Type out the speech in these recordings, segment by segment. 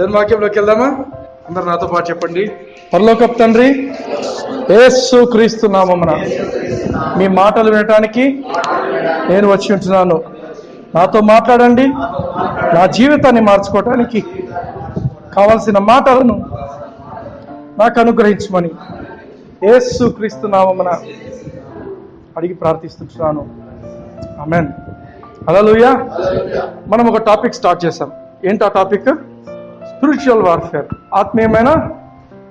దేవుని వాక్యంలోకి వెళ్దామా? అందరు నాతో పాటు చెప్పండి. పరలోకపు తండ్రి, యేసు క్రీస్తు నామమున మీ మాటలు వినటానికి నేను వచ్చి ఉంటున్నాను. నాతో మాట్లాడండి. నా జీవితాన్ని మార్చుకోవటానికి కావలసిన మాటలను నాకు అనుగ్రహించమని యేసు క్రీస్తు నామమున అడిగి ప్రార్థిస్తున్నాను. ఆమేన్. హల్లెలూయా. మనం ఒక టాపిక్ స్టార్ట్ చేశాం. ఏంటి ఆ టాపిక్? స్పిరిచువల్ వార్ఫేర్,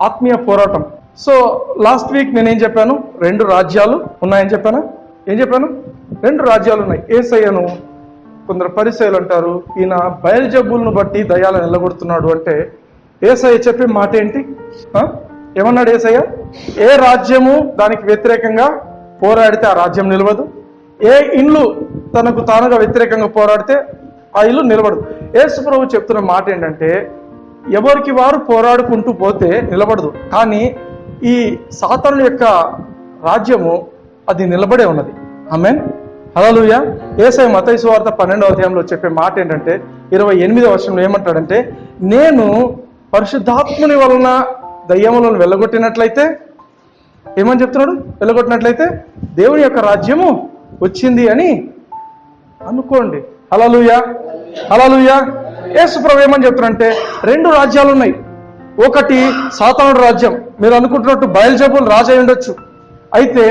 ఆత్మీయ పోరాటం. సో లాస్ట్ వీక్ నేనేం చెప్పాను? 2 రాజ్యాలు ఉన్నాయని చెప్పాను. ఏం చెప్పాను? 2 రాజ్యాలు ఉన్నాయి. యేసయ్యను కొందరు పరిసయ్యులు అంటారు, ఈయన బయల్జెబూలును బట్టి దయ్యాలను వెళ్ళగొడుతున్నాడు అంటే యేసయ్య చెప్పే మాట ఏంటి? ఏమన్నాడు యేసయ్య? ఏ రాజ్యము దానికి వ్యతిరేకంగా పోరాడితే ఆ రాజ్యం నిలవదు. ఏ ఇల్లు తనకు తానుగా వ్యతిరేకంగా పోరాడితే ఆ ఇల్లు నిలబడదు. యేసు ప్రభు చెప్తున్న మాట ఏంటంటే, ఎవరికి వారు పోరాడుకుంటూ పోతే నిలబడదు, కానీ ఈ సాతాను యొక్క రాజ్యము అది నిలబడే ఉన్నది. ఆమేన్. హల్లెలూయా. యేసయ్య మత్తయి సువార్త 12వ అధ్యాయంలో చెప్పే మాట ఏంటంటే 28వ వచనంలో ఏమంటాడంటే, నేను పరిశుద్ధాత్ముని వలన దయ్యములను వెళ్ళగొట్టినట్లయితే, ఏమని చెప్తున్నాడు? వెళ్ళగొట్టినట్లయితే దేవుని యొక్క రాజ్యము వచ్చింది అని అనుకోండి. హల్లెలూయా, హల్లెలూయా. యేసు ప్రభు ఏమని చెప్తున్నారంటే 2 రాజ్యాలు ఉన్నాయి. ఒకటి సాతానుడు రాజ్యం. మీరు అనుకుంటున్నట్టు బయల్జెబూలు రాజు అయి ఉండొచ్చు, అయితే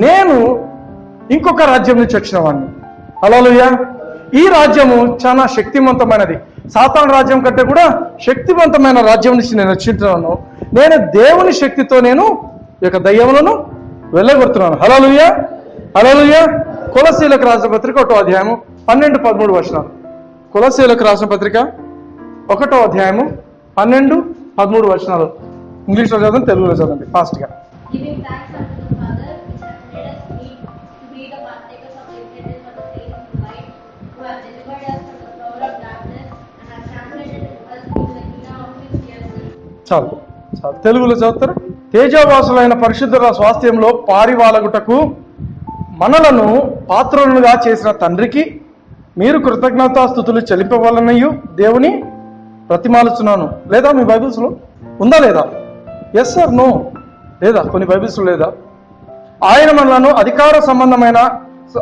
నేను ఇంకొక రాజ్యం నుంచి వచ్చిన వాడిని. హల్లెలూయా. ఈ రాజ్యము చాలా శక్తివంతమైనది. సాతాను రాజ్యం కంటే కూడా శక్తివంతమైన రాజ్యం నుంచి నేను వచ్చింటున్నాను. నేను దేవుని శక్తితో నేను ఈ యొక్క దయ్యములను వెళ్ళగొడుతున్నాను. హల్లెలూయా, హల్లెలూయా. కొలస్సీయులకు రాసిన పత్రిక 1వ అధ్యాయము 12-13 వచనాలు. కొలస్సీయులకు రాసిన పత్రిక 1వ అధ్యాయము 12-13 వచనాలు. ఇంగ్లీష్లో చదవండి, తెలుగులో చదవండి ఫాస్ట్గా. చాలు చాలు, తెలుగులో చదువుతారు. తేజవాసులైన పరిశుద్ధుల స్వాస్థ్యంలో పారివాలగుటకు మనలను పాత్రులుగా చేసిన తండ్రికి మీరు కృతజ్ఞతాస్తుతులు చెల్లింపవలనయు దేవుని ప్రతిమాలుచున్నాను. లేదా మీ బైబిల్స్లో ఉందా లేదా? Yes or no? లేదా? కొన్ని బైబిల్స్లో లేదా? ఆయన మనలను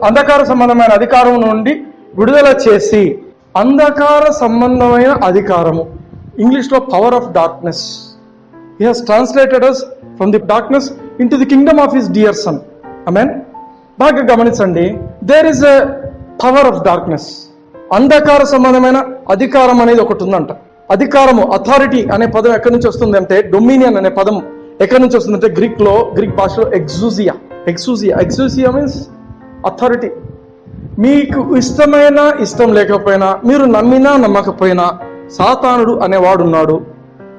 అంధకార సంబంధమైన అధికారం నుండి విడుదల చేసి, అంధకార సంబంధమైన అధికారము, ఇంగ్లీష్లో power of darkness. He has translated us from the darkness into the kingdom of his dear son. ఆమేన్. బాగా గమనించండి. There is a power of darkness. అంధకార సంబంధమైన అధికారం అనేది ఒకటి ఉందంట. అధికారము, అథారిటీ అనే పదం ఎక్కడి నుంచి వస్తుంది అంటే, డొమినియన్ అనే పదం ఎక్కడి నుంచి వస్తుందంటే గ్రీక్ భాషలో ఎగ్జూజియా మీన్స్ అథారిటీ. మీకు ఇష్టం లేకపోయినా, మీరు నమ్మినా నమ్మకపోయినా, సాతానుడు అనేవాడు ఉన్నాడు.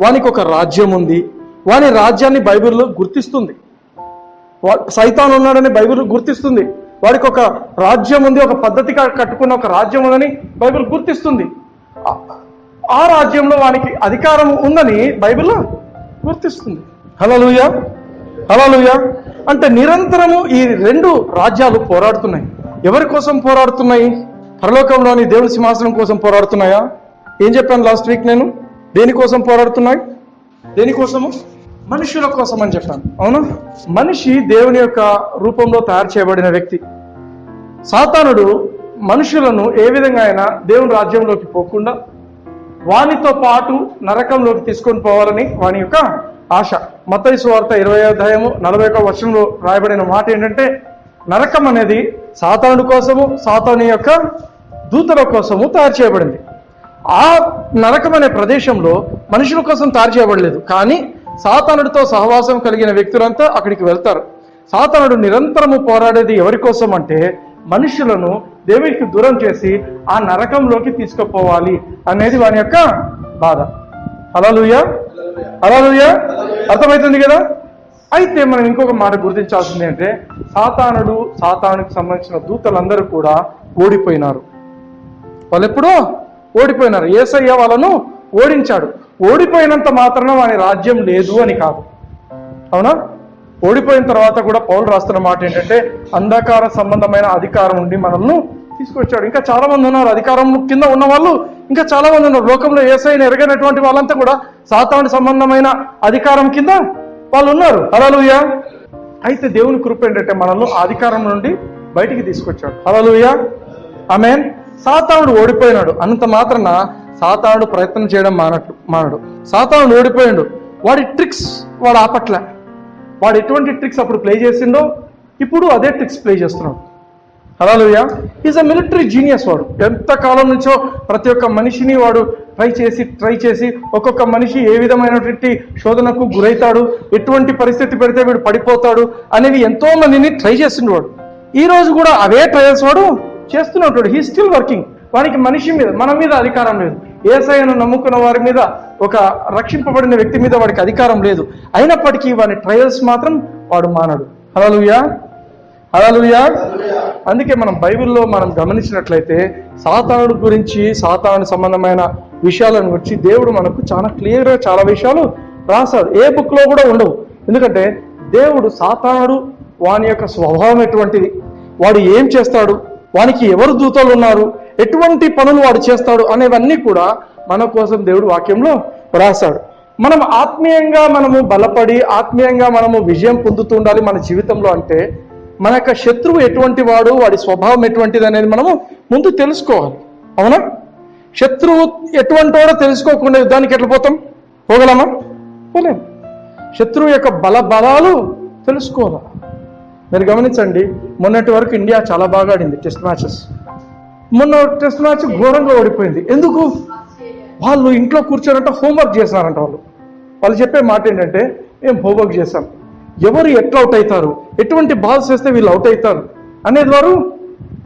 వానికి ఒక రాజ్యం ఉంది. వాని రాజ్యాన్ని బైబిల్లో గుర్తిస్తుంది. సైతాను ఉన్నాడని బైబిల్ గుర్తిస్తుంది. వాడికి ఒక రాజ్యం ఉంది, ఒక పద్ధతి కట్టుకున్న ఒక రాజ్యం ఉందని బైబిల్ గుర్తిస్తుంది. ఆ రాజ్యంలో వానికి అధికారం ఉందని బైబిల్ గుర్తిస్తుంది. హల్లెలూయా, హల్లెలూయా. అంటే నిరంతరము ఈ 2 రాజ్యాలు పోరాడుతున్నాయి. ఎవరి కోసం పోరాడుతున్నాయి? పరలోకంలోని దేవుని సింహాసనం కోసం పోరాడుతున్నాయా? ఏం చెప్పాను లాస్ట్ వీక్ నేను? దేనికోసం పోరాడుతున్నాయి? దేనికోసము? మనుషుల కోసం అని చెప్పాను, అవునా? మనిషి దేవుని యొక్క రూపంలో తయారు చేయబడిన వ్యక్తి. సాతానుడు మనుషులను ఏ విధంగా అయినా దేవుని రాజ్యంలోకి పోకుండా వానితో పాటు నరకంలోకి తీసుకొని పోవాలని వాని యొక్క ఆశ. మత్తయి సువార్త 20వ అధ్యాయము 41వ వచనంలో రాయబడిన మాట ఏంటంటే, నరకం అనేది సాతానుడి కోసము, సాతాను యొక్క దూతల కోసము తయారు చేయబడింది. ఆ నరకం అనే ప్రదేశంలో మనుషుల కోసం తయారు చేయబడలేదు, కానీ సాతానుడితో సహవాసం కలిగిన వ్యక్తులంతా అక్కడికి వెళ్తారు. సాతానుడు నిరంతరము పోరాడేది ఎవరి కోసం అంటే, మనుషులను దేవునికి దూరం చేసి ఆ నరకంలోకి తీసుకుపోవాలి అనేది వాని యొక్క బాధ. హల్లెలూయా, హల్లెలూయా. అర్థమవుతుంది కదా? అయితే మనం ఇంకొక మాట గుర్తించాల్సింది అంటే, సాతానుడికి సంబంధించిన దూతలందరూ కూడా ఓడిపోయినారు. వాళ్ళు ఎప్పుడో ఓడిపోయినారు. యేసయ్య వాళ్ళను ఓడించాడు. ఓడిపోయినంత మాత్రాన వాని రాజ్యం లేదు అని కాదు, అవునా? ఓడిపోయిన తర్వాత కూడా పౌలు రాస్తున్న మాట ఏంటంటే, అంధకార సంబంధమైన అధికారం నుండి మనల్ని తీసుకొచ్చాడు. ఇంకా చాలా మంది ఉన్నారు, అధికారం కింద ఉన్న వాళ్ళు ఇంకా చాలా మంది ఉన్నారు. లోకంలో యేసయ్యను ఎరగనటువంటి వాళ్ళంతా కూడా సాతాను సంబంధమైన అధికారం కింద వాళ్ళు ఉన్నారు. హల్లెలూయా. అయితే దేవుని కృప ఏంటంటే మనల్ని ఆ అధికారం నుండి బయటికి తీసుకొచ్చాడు. హల్లెలూయా. ఆమేన్. సాతానుడు ఓడిపోయినాడు అన్నంత మాత్రాన సాతానుడు ప్రయత్నం చేయడం మానడు. సాతానుడు ఓడిపోయాడు. వాడి ట్రిక్స్ వాడు ఆపట్ల. వాడు ఎటువంటి ట్రిక్స్ అప్పుడు ప్లే చేసిండో ఇప్పుడు అదే ట్రిక్స్ ప్లే చేస్తున్నాడు. హల్లెలూయా. Is a military genius. వాడు ఎంత కాలం నుంచో ప్రతి ఒక్క మనిషిని వాడు ట్రై చేసి ఒక్కొక్క మనిషి ఏ విధమైనటువంటి శోధనకు గురవుతాడు, ఎటువంటి పరిస్థితి పెడితే వీడు పడిపోతాడు అనేవి ఎంతో మందిని ట్రై చేసిండు వాడు. ఈ రోజు కూడా అవే ట్రయల్స్ వాడు చేస్తున్నాడు. He still working. వానికి మనిషి మీద, మన మీద అధికారం లేదు. యేసయ్యను నమ్ముకున్న వారి మీద, ఒక రక్షింపబడిన వ్యక్తి మీద వాడికి అధికారం లేదు. అయినప్పటికీ వాని ట్రయల్స్ మాత్రం వాడు మానడు. హల్లెలూయా. హల్లెలూయా. అందుకే మనం బైబిల్లో మనం గమనించినట్లయితే సాతానుడు గురించి, సాతాను సంబంధమైన విషయాలను గురించి దేవుడు మనకు చాలా క్లియర్గా చాలా విషయాలు రాశాడు. ఏ బుక్లో కూడా ఉండవు. ఎందుకంటే దేవుడు సాతానుడు, వాని యొక్క స్వభావం ఎటువంటిది, వాడు ఏం చేస్తాడు, వానికి ఎవరు దూతలు ఉన్నారు, ఎటువంటి పనులు వాడు చేస్తాడు అనేవన్నీ కూడా మన కోసం దేవుడు వాక్యంలో రాశాడు. మనం ఆత్మీయంగా మనము బలపడి ఆత్మీయంగా మనము విజయం పొందుతూ ఉండాలి మన జీవితంలో. అంటే మన యొక్క శత్రువు ఎటువంటి వాడు, వాడి స్వభావం ఎటువంటిది అనేది మనము ముందు తెలుసుకోవాలి. అవునా? శత్రువు ఎటువంటి వాడో తెలుసుకోకుండా యుద్ధానికి ఎట్లా పోగలమా? పోలేము. శత్రువు యొక్క బలాలు తెలుసుకోవాలి. మీరు గమనించండి, మొన్నటి వరకు ఇండియా చాలా బాగా ఆడింది టెస్ట్ మ్యాచెస్. మొన్న టెస్ట్ మ్యాచ్ ఘోరంగా ఓడిపోయింది. ఎందుకు? వాళ్ళు ఇంట్లో కూర్చోనంటే హోంవర్క్ చేస్తున్నారంట. వాళ్ళు చెప్పే మాట ఏంటంటే, మేము హోంవర్క్ చేస్తాం, ఎవరు ఎట్లా అవుట్ అవుతారు, ఎటువంటి బాల్స్ వేస్తే వీళ్ళు అవుట్ అవుతారు అనేది వారు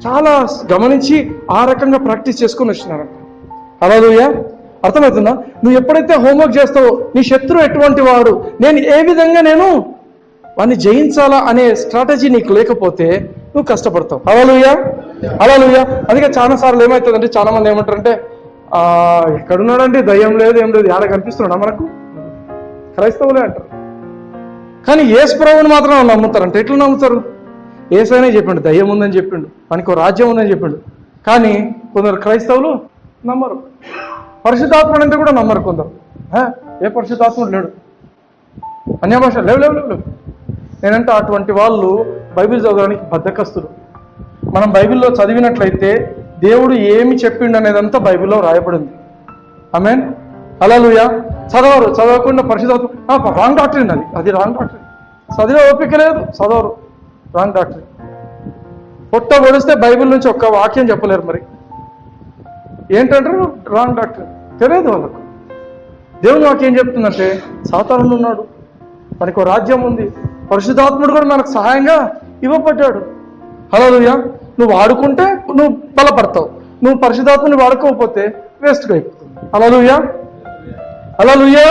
చాలా గమనించి ఆ రకంగా ప్రాక్టీస్ చేసుకొని వచ్చినారంట. హల్లెలూయా. అర్థమవుతుందా? నువ్వు ఎప్పుడైతే హోంవర్క్ చేస్తావో నీ శత్రువు ఎటువంటి వాడు, నేను ఏ విధంగా నేను వాడిని జయించాలా అనే స్ట్రాటజీ నీకు లేకపోతే నువ్వు కష్టపడతావు. హల్లెలూయా. హల్లెలూయా. అందుకే చాలా సార్లు ఏమవుతుందంటే, చాలా మంది ఏమంటారంటే, ఎక్కడున్నాడంటే దయ్యం లేదు, ఏం లేదు, ఆడ కనిపిస్తున్నాడా మనకు? క్రైస్తవులే అంటారు. కానీ యేసు ప్రభువుని మాత్రం నమ్ముతారంటే ఎట్లా నమ్ముతారు? యేసయ్యనే చెప్పిండు దయ్యం ఉందని చెప్పిండు, మనకు రాజ్యం ఉందని చెప్పిండు. కానీ కొందరు క్రైస్తవులు నమ్మరు. పరిశుద్ధాత్ముడు అంటే కూడా నమ్మరు కొందరు. ఏ పరిశుద్ధాత్ముడు లేడు, అన్యభాష లేవు. నేనంటే అటువంటి వాళ్ళు బైబిల్ చదవడానికి బద్ధకస్తులు. మనం బైబిల్లో చదివినట్లయితే దేవుడు ఏమి చెప్పిండు అనేదంతా బైబిల్లో రాయబడింది. ఆమేన్. హల్లెలూయా. చదవకుండా పరిశుద్ధాత్మ రాంగ్ డాక్టరీన్, అది రాంగ్ డాక్టరీన్. చదివే ఓపిక లేదు, చదవరు. Wrong doctrine. పొట్ట పొడిస్తే బైబిల్ నుంచి ఒక్క వాక్యం చెప్పలేరు. మరి ఏంటంటారు? Wrong doctrine. తెలియదు వాళ్ళకు. దేవుని వాక్యం ఏం చెప్తుందంటే, సాతానుడు ఉన్నాడు, మనకు రాజ్యం ఉంది, పరిశుద్ధాత్ముడు కూడా మనకు సహాయంగా ఇవ్వబడ్డాడు. హల్లెలూయా. నువ్వు వాడుకుంటే నువ్వు బలపడతావు, నువ్వు పరిశుద్ధాత్ముని వాడుకోకపోతే వేస్ట్గా అయిపోతుంది. హల్లెలూయా. హల్లెలూయా.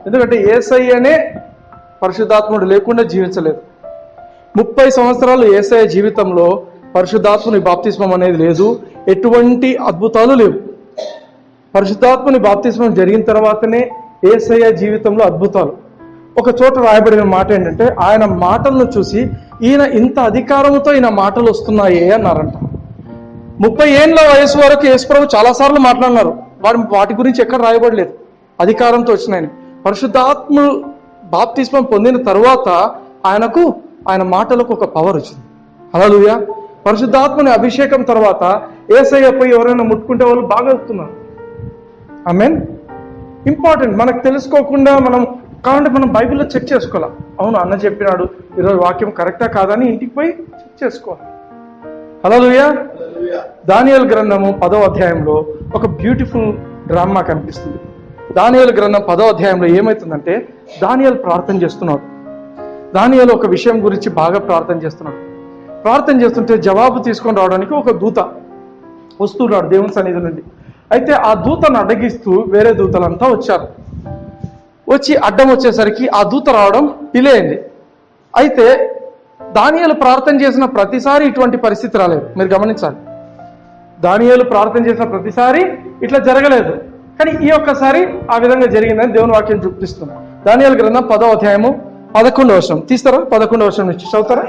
ఎందుకంటే యేసయ్యనే పరిశుద్ధాత్ముడు లేకుండా జీవించలేదు. 30 సంవత్సరాలు యేసయ్య జీవితంలో పరిశుద్ధాత్ముని బాప్తిస్మం అనేది లేదు, ఎటువంటి అద్భుతాలు లేవు. పరిశుద్ధాత్ముని బాప్తిస్మం జరిగిన తర్వాతనే యేసయ్య జీవితంలో అద్భుతాలు. ఒక చోట రాయబడిన మాట ఏంటంటే, ఆయన మాటలను చూసి ఈయన ఇంత అధికారంతో ఈయన మాటలు వస్తున్నాయే అన్నారంట. 30 ఏళ్ళ వయసు వరకు యేసుప్రభు చాలాసార్లు మాట్లాడినారు. వాటి గురించి ఎక్కడ రాయబడలేదు అధికారంతో వచ్చినాయని. పరిశుద్ధాత్ముడు బాప్తిస్మం పొందిన తర్వాత ఆయన మాటలకు ఒక పవర్ వచ్చింది. హల్లెలూయా. పరిశుద్ధాత్మని అభిషేకం తర్వాత యేసయ్య పోయి ఎవరైనా ముట్టుకుంటే వాళ్ళు బాగా అవుతున్నారు. ఆమేన్. ఇంపార్టెంట్. మనకు తెలుసుకోకుండా కావాలంటే మనం బైబిల్లో చెక్ చేసుకోవాలి. అవును, అన్న చెప్పినాడు, ఈరోజు వాక్యం కరెక్టా కాదని ఇంటికి పోయి చెక్ చేసుకోవాలి. హల్లెలూయా. దానియేలు గ్రంథము 10వ అధ్యాయంలో ఒక బ్యూటిఫుల్ డ్రామా కనిపిస్తుంది. దానియేలు గ్రంథం 10వ అధ్యాయంలో ఏమవుతుందంటే, దానియేలు ప్రార్థన చేస్తున్నాడు. దానియేలు ఒక విషయం గురించి బాగా ప్రార్థన చేస్తున్నాడు. ప్రార్థన చేస్తుంటే జవాబు తీసుకొని రావడానికి ఒక దూత వస్తున్నాడు దేవుని సన్నిధి నుండి. అయితే ఆ దూతను అడ్డగిస్తూ వేరే దూతలంతా వచ్చారు. వచ్చి అడ్డం వచ్చేసరికి ఆ దూత రావడం డిలే అయింది. అయితే దానియేలు ప్రార్థన చేసిన ప్రతిసారి ఇటువంటి పరిస్థితి రాలేదు. మీరు గమనించాలి, దానియేలు ప్రార్థన చేసిన ప్రతిసారి ఇట్లా జరగలేదు. కానీ ఈ ఒక్కసారి ఆ విధంగా జరిగిందని దేవుని వాక్యం చూపిస్తుంది. దానియేలు గ్రంథం 10వ అధ్యాయము 11వ వచనం తీస్తారా? 11వ వచనం నుంచి చదువుతారా?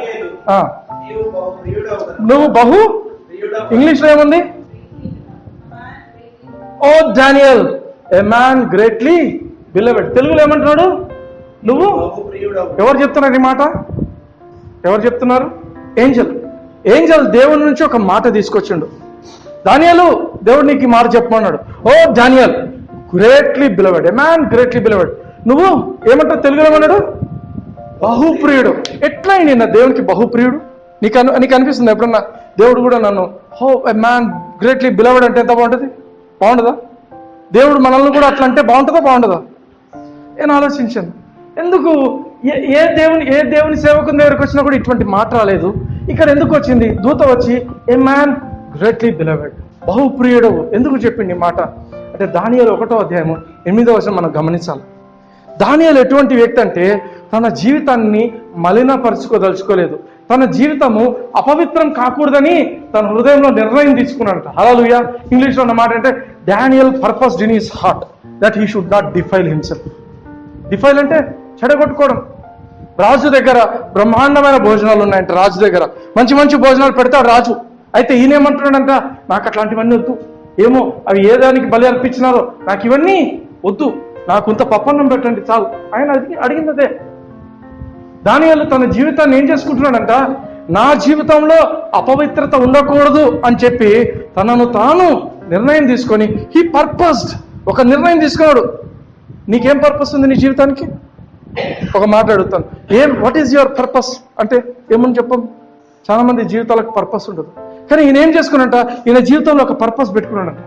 నువ్వు బహు ఇంగ్లీష్లో ఏముంది? O Daniel, a man greatly beloved. తెలుగులో ఏమంటున్నాడు? నువ్వు ఎవరు చెప్తున్నారు ఈ మాట? ఎవరు చెప్తున్నారు? ఏంజల్ దేవుని నుంచి ఒక మాట తీసుకొచ్చిండు. దానియేలు, దేవుడు నీకు ఈ మాట చెప్పమన్నాడు. O Daniel, greatly beloved, a man greatly beloved. నువ్వు ఏమంటావు? తెలుగులో ఏమన్నాడు? బహుప్రియుడు. ఎట్లా అయింది నా దేవునికి బహుప్రియుడు? నీకు అనిపిస్తుంది ఎప్పుడన్నా దేవుడు కూడా నన్ను హో ఎ మ్యాన్ గ్రేట్లీ బిలవెడ్ అంటే ఎంత బాగుంటుంది? బాగుంటుందా? దేవుడు మనల్ని కూడా అట్లా అంటే బాగుంటుందా? నేను ఆలోచించాను, ఎందుకు ఏ దేవుని సేవకుని దగ్గరకు వచ్చినా కూడా ఇటువంటి మాట రాలేదు, ఇక్కడ ఎందుకు వచ్చింది? దూత వచ్చి ఏ మ్యాన్ గ్రేట్లీ బిలవెడ్, బహుప్రియుడు ఎందుకు చెప్పింది ఈ మాట అంటే, దానియేలు 1వ అధ్యాయము 8వ వచనం మనం గమనించాలి. దానియేలు ఎటువంటి వ్యక్తి అంటే తన జీవితాన్ని మలినపరుచుకోదలుచుకోలేదు. తన జీవితము అపవిత్రం కాకూడదని తన హృదయంలో నిర్ణయం తీసుకున్నాడట. హల్లెలూయా. ఇంగ్లీష్లో ఉన్న మాట అంటే Daniel purposed in his heart that he should not defile himself. Defile అంటే చెడగొట్టుకోవడం. రాజు దగ్గర బ్రహ్మాండమైన భోజనాలు ఉన్నాయంట. రాజు దగ్గర మంచి మంచి భోజనాలు పెడతాడు రాజు. అయితే ఈయనేమంటున్నాడంట, నాకు అట్లాంటివన్నీ వద్దు, ఏమో అవి ఏ దానికి బలి అర్పించినారో నాకు ఇవన్నీ వద్దు, నాకు ఇంత పప్పన్నం పెట్టండి చాలు. ఆయన అడిగినదే. దానియేలు తన జీవితాన్ని ఏం చేసుకుంటున్నాడంట, నా జీవితంలో అపవిత్రత ఉండకూడదు అని చెప్పి తనను తాను నిర్ణయం తీసుకొని హీ పర్పస్డ్, ఒక నిర్ణయం తీసుకున్నాడు. నీకేం పర్పస్ ఉంది నీ జీవితానికి? ఒక మాట అడుగుతాను, వాట్ ఈజ్ యువర్ పర్పస్ అంటే ఏమని చెప్పం? చాలా మంది జీవితాలకు పర్పస్ ఉండదు, కానీ ఈయన ఏం చేసుకున్నట, ఈయన జీవితంలో ఒక పర్పస్ పెట్టుకున్నాడంట.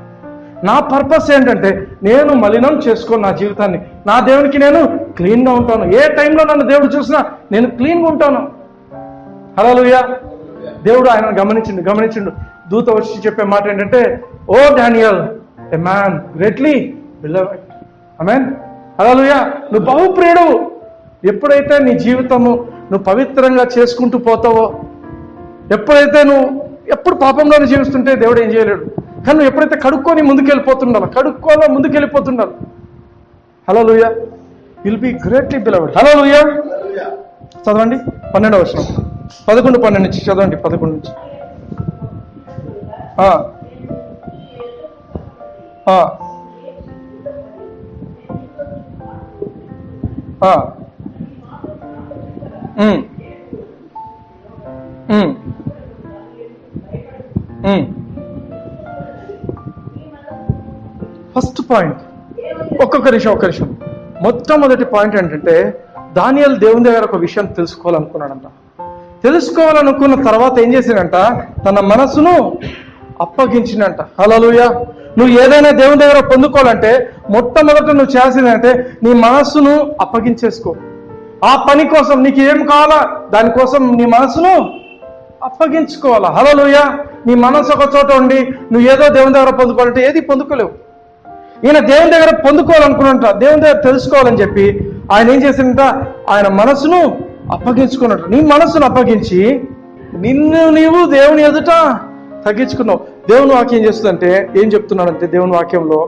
నా పర్పస్ ఏంటంటే నేను మలినం చేసుకోను నా జీవితాన్ని, నా దేవునికి నేను క్లీన్గా ఉంటాను. ఏ టైంలో నన్ను దేవుడు చూసినా నేను క్లీన్గా ఉంటాను. హల్లెలూయా. దేవుడు ఆయనను గమనించిండు. దూత వచ్చి చెప్పే మాట ఏంటంటే, O Daniel, a man greatly beloved. ఆమేన్. హల్లెలూయా. నువ్వు బహుప్రియుడు. ఎప్పుడైతే నీ జీవితము నువ్వు పవిత్రంగా చేసుకుంటూ పోతావో, ఎప్పుడైతే నువ్వు ఎప్పుడు పాపంలోనే జీవిస్తుంటే దేవుడు ఏం చేయలేడు. కానీ నువ్వు ఎప్పుడైతే కడుక్కొని ముందుకెళ్ళిపోతుండాలి. హల్లెలూయా. Will be greatly beloved. హల్లెలూయా. చదవండి 12వ వచనం, 11, 12 నుంచి చదవండి. 11 నుంచి ఫస్ట్ పాయింట్, ఒక్కొక్క నిమిషం. మొట్టమొదటి పాయింట్ ఏంటంటే, దానియేలు దేవుని దగ్గర ఒక విషయం తెలుసుకోవాలనుకున్నాడంట. తెలుసుకోవాలనుకున్న తర్వాత ఏం చేసిందంట, తన మనసును అప్పగించిందంట. హల్లెలూయా. నువ్వు ఏదైనా దేవుని దగ్గర పొందుకోవాలంటే మొట్టమొదట నువ్వు చేయాల్సిందంటే నీ మనస్సును అప్పగించేసుకో. ఆ పని కోసం నీకు ఏం కావాలా దానికోసం నీ మనసును అప్పగించుకోవాలా. హల్లెలూయా. నీ మనసు ఒక చోట ఉండి నువ్వు ఏదో దేవుని దగ్గర పొందుకోవాలంటే ఏది పొందుకోలేవు. ఈయన దేవుని దగ్గర పొందుకోవాలనుకున్నట్ట, దేవుని దగ్గర తెలుసుకోవాలని చెప్పి ఆయన ఏం చేసిందంట, ఆయన మనసును అప్పగించుకున్నట్టు. నీ మనసును అప్పగించి నిన్ను నీవు దేవుని ఎదుట తగ్గించుకున్నావు. దేవుని వాక్యం చేస్తుందంటే ఏం చెప్తున్నాడంటే, దేవుని వాక్యంలో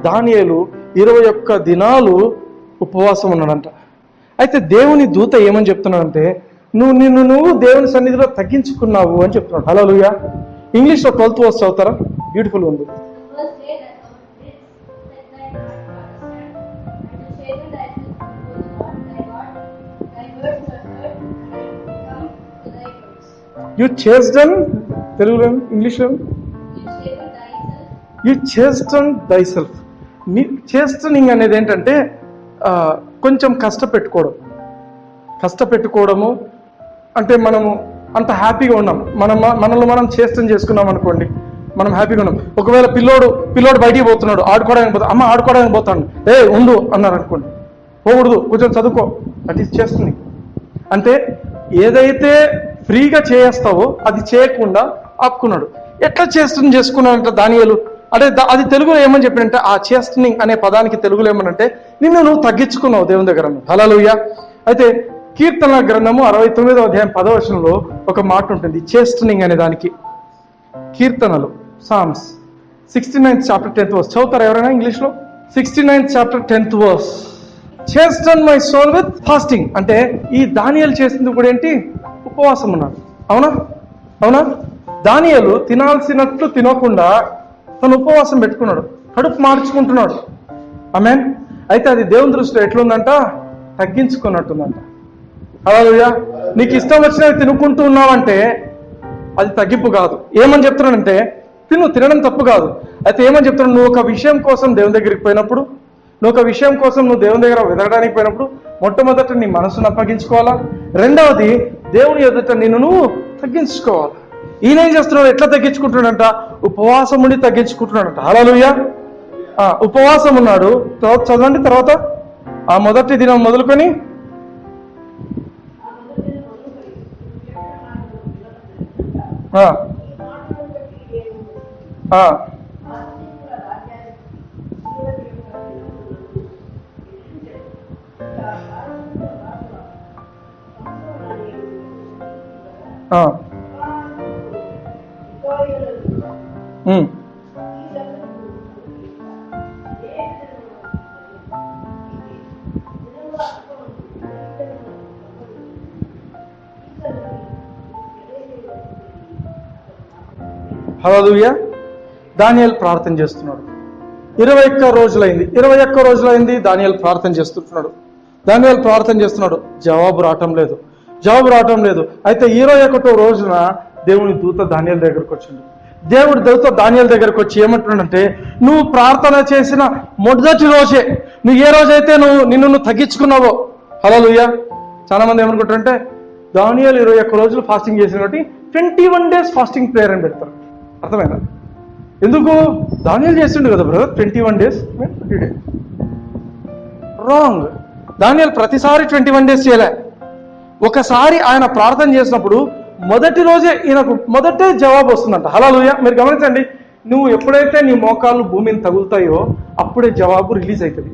దానియేలు 21 దినాలు ఉపవాసం ఉన్నాడంట. అయితే దేవుని దూత ఏమని చెప్తున్నాడంటే, నువ్వు దేవుని సన్నిధిలో తగ్గించుకున్నావు అని చెప్తున్నాడు. హల్లెలూయా. ఇంగ్లీష్లో 12th వర్స్ చదువుతారా? బ్యూటిఫుల్ ఉంది. యు చేస్టన్, తెలుగులో ఇంగ్లీష్లో యు చేస్టన్ దైసెల్ఫ్. మీ చేస్టనింగ్ అనేది ఏంటంటే కొంచెం కష్టపెట్టుకోవడము అంటే మనము అంత హ్యాపీగా ఉన్నాం. మనల్ని మనం చేస్టన్ చేసుకున్నాం అనుకోండి, మనం హ్యాపీగా ఉన్నాం. ఒకవేళ పిల్లోడు బయటికి పోతున్నాడు, అమ్మ ఆడుకోవడానికి పోతాడు, ఉండు అన్నారు అనుకోండి, పోకూడదు, కొంచెం చదువుకో, దట్ ఈస్ చేస్టనింగ్. అంటే ఏదైతే ఫ్రీగా చేస్తావో అది చేయకుండా ఆపుకున్నాడు. ఎట్లా చేస్టన్ చేసుకున్నాడంటే దానియేలు, అంటే అది తెలుగులో ఏమని చెప్పినంటే, ఆ చేస్టనింగ్ అనే పదానికి తెలుగులో ఏమనంటే నిన్ను నువ్వు తగ్గించుకున్నావు దేవుని దగ్గర. హల్లెలూయా. అయితే కీర్తన గ్రంథము 69వ అధ్యాయం 10వ వచనంలో ఒక మాట ఉంటుంది చేస్టనింగ్ అనే దానికి. కీర్తనలు, psalms 69th chapter 10th verse చదువుతారా ఎవరైనా ఇంగ్లీష్లో? 69th chapter 10th verse. Chasten my soul with fasting. అంటే ఈ దానియేలు చేసింది కూడా ఏంటి? ఉపవాసం ఉన్నాడు. అవునా? దానియేలు తినాల్సినట్లు తినకుండా తను ఉపవాసం పెట్టుకున్నాడు, కడుపు మార్చుకుంటున్నాడు. ఆమేన్. అయితే అది దేవుని దృష్టిలో ఎట్లుందంట? తగ్గించుకున్నట్టుందంట. హల్లెలూయా. నీకు ఇష్టం వచ్చినవి తినుకుంటూ ఉన్నావంటే అది తగ్గింపు కాదు. ఏమని చెప్తున్నానంటే తినడం తప్పు కాదు. అయితే ఏమని చెప్తున్నాడు? నువ్వు ఒక విషయం కోసం దేవుని దగ్గరికి పోయినప్పుడు, నువ్వు ఒక విషయం కోసం నువ్వు దేవుని దగ్గర వెదగడానికి పోయినప్పుడు మొట్టమొదట నీ మనసును అప్పగించుకోవాలా. రెండవది దేవుని ఎదుట నిన్ను నువ్వు తగ్గించుకోవాలి. ఈయన ఏం చేస్తున్నాడు? ఎట్లా తగ్గించుకుంటున్నాడంట? ఉపవాసం ఉండి తగ్గించుకుంటున్నాడంట. హల్లెలూయా. ఉపవాసం ఉన్నాడు. తర్వాత చదవండి. తర్వాత ఆ మొదటి దినం మొదలుకొని హల్లెలూయా. దానియేలు ప్రార్థన చేస్తున్నాడు. 21 రోజులైంది దానియేలు ప్రార్థన చేస్తున్నాడు. జవాబు రావటం లేదు. అయితే 21వ రోజున దేవుని దూత దానియేలు దగ్గరకు వచ్చిండు. దేవుడి దూత దానియేలు దగ్గరకు వచ్చి ఏమంటున్నాడంటే, నువ్వు ప్రార్థన చేసిన మొదటి రోజే, నువ్వు ఏ రోజైతే నిన్ను తగ్గించుకున్నావో. హల్లెలూయా. చాలా మంది ఏమనుకుంటారంటే దానియేలు 21 రోజులు ఫాస్టింగ్ చేసిన కాబట్టి 21 days ఫాస్టింగ్ ప్రేయర్ అని పెడతారు. అర్థమైనా? ఎందుకు? దానియేలు చేస్తుండే కదా బ్రదర్ 21 days. రాంగ్. దానియేలు ప్రతిసారి 21 days చేయలే. ఒకసారి ఆయన ప్రార్థన చేసినప్పుడు మొదటి రోజే ఈయనకు మొదటే జవాబు వస్తుందంట. హల్లెలూయా. మీరు గమనించండి, నువ్వు ఎప్పుడైతే నీ మోకాళ్ళు భూమిని తగులుతాయో అప్పుడే జవాబు రిలీజ్ అవుతుంది.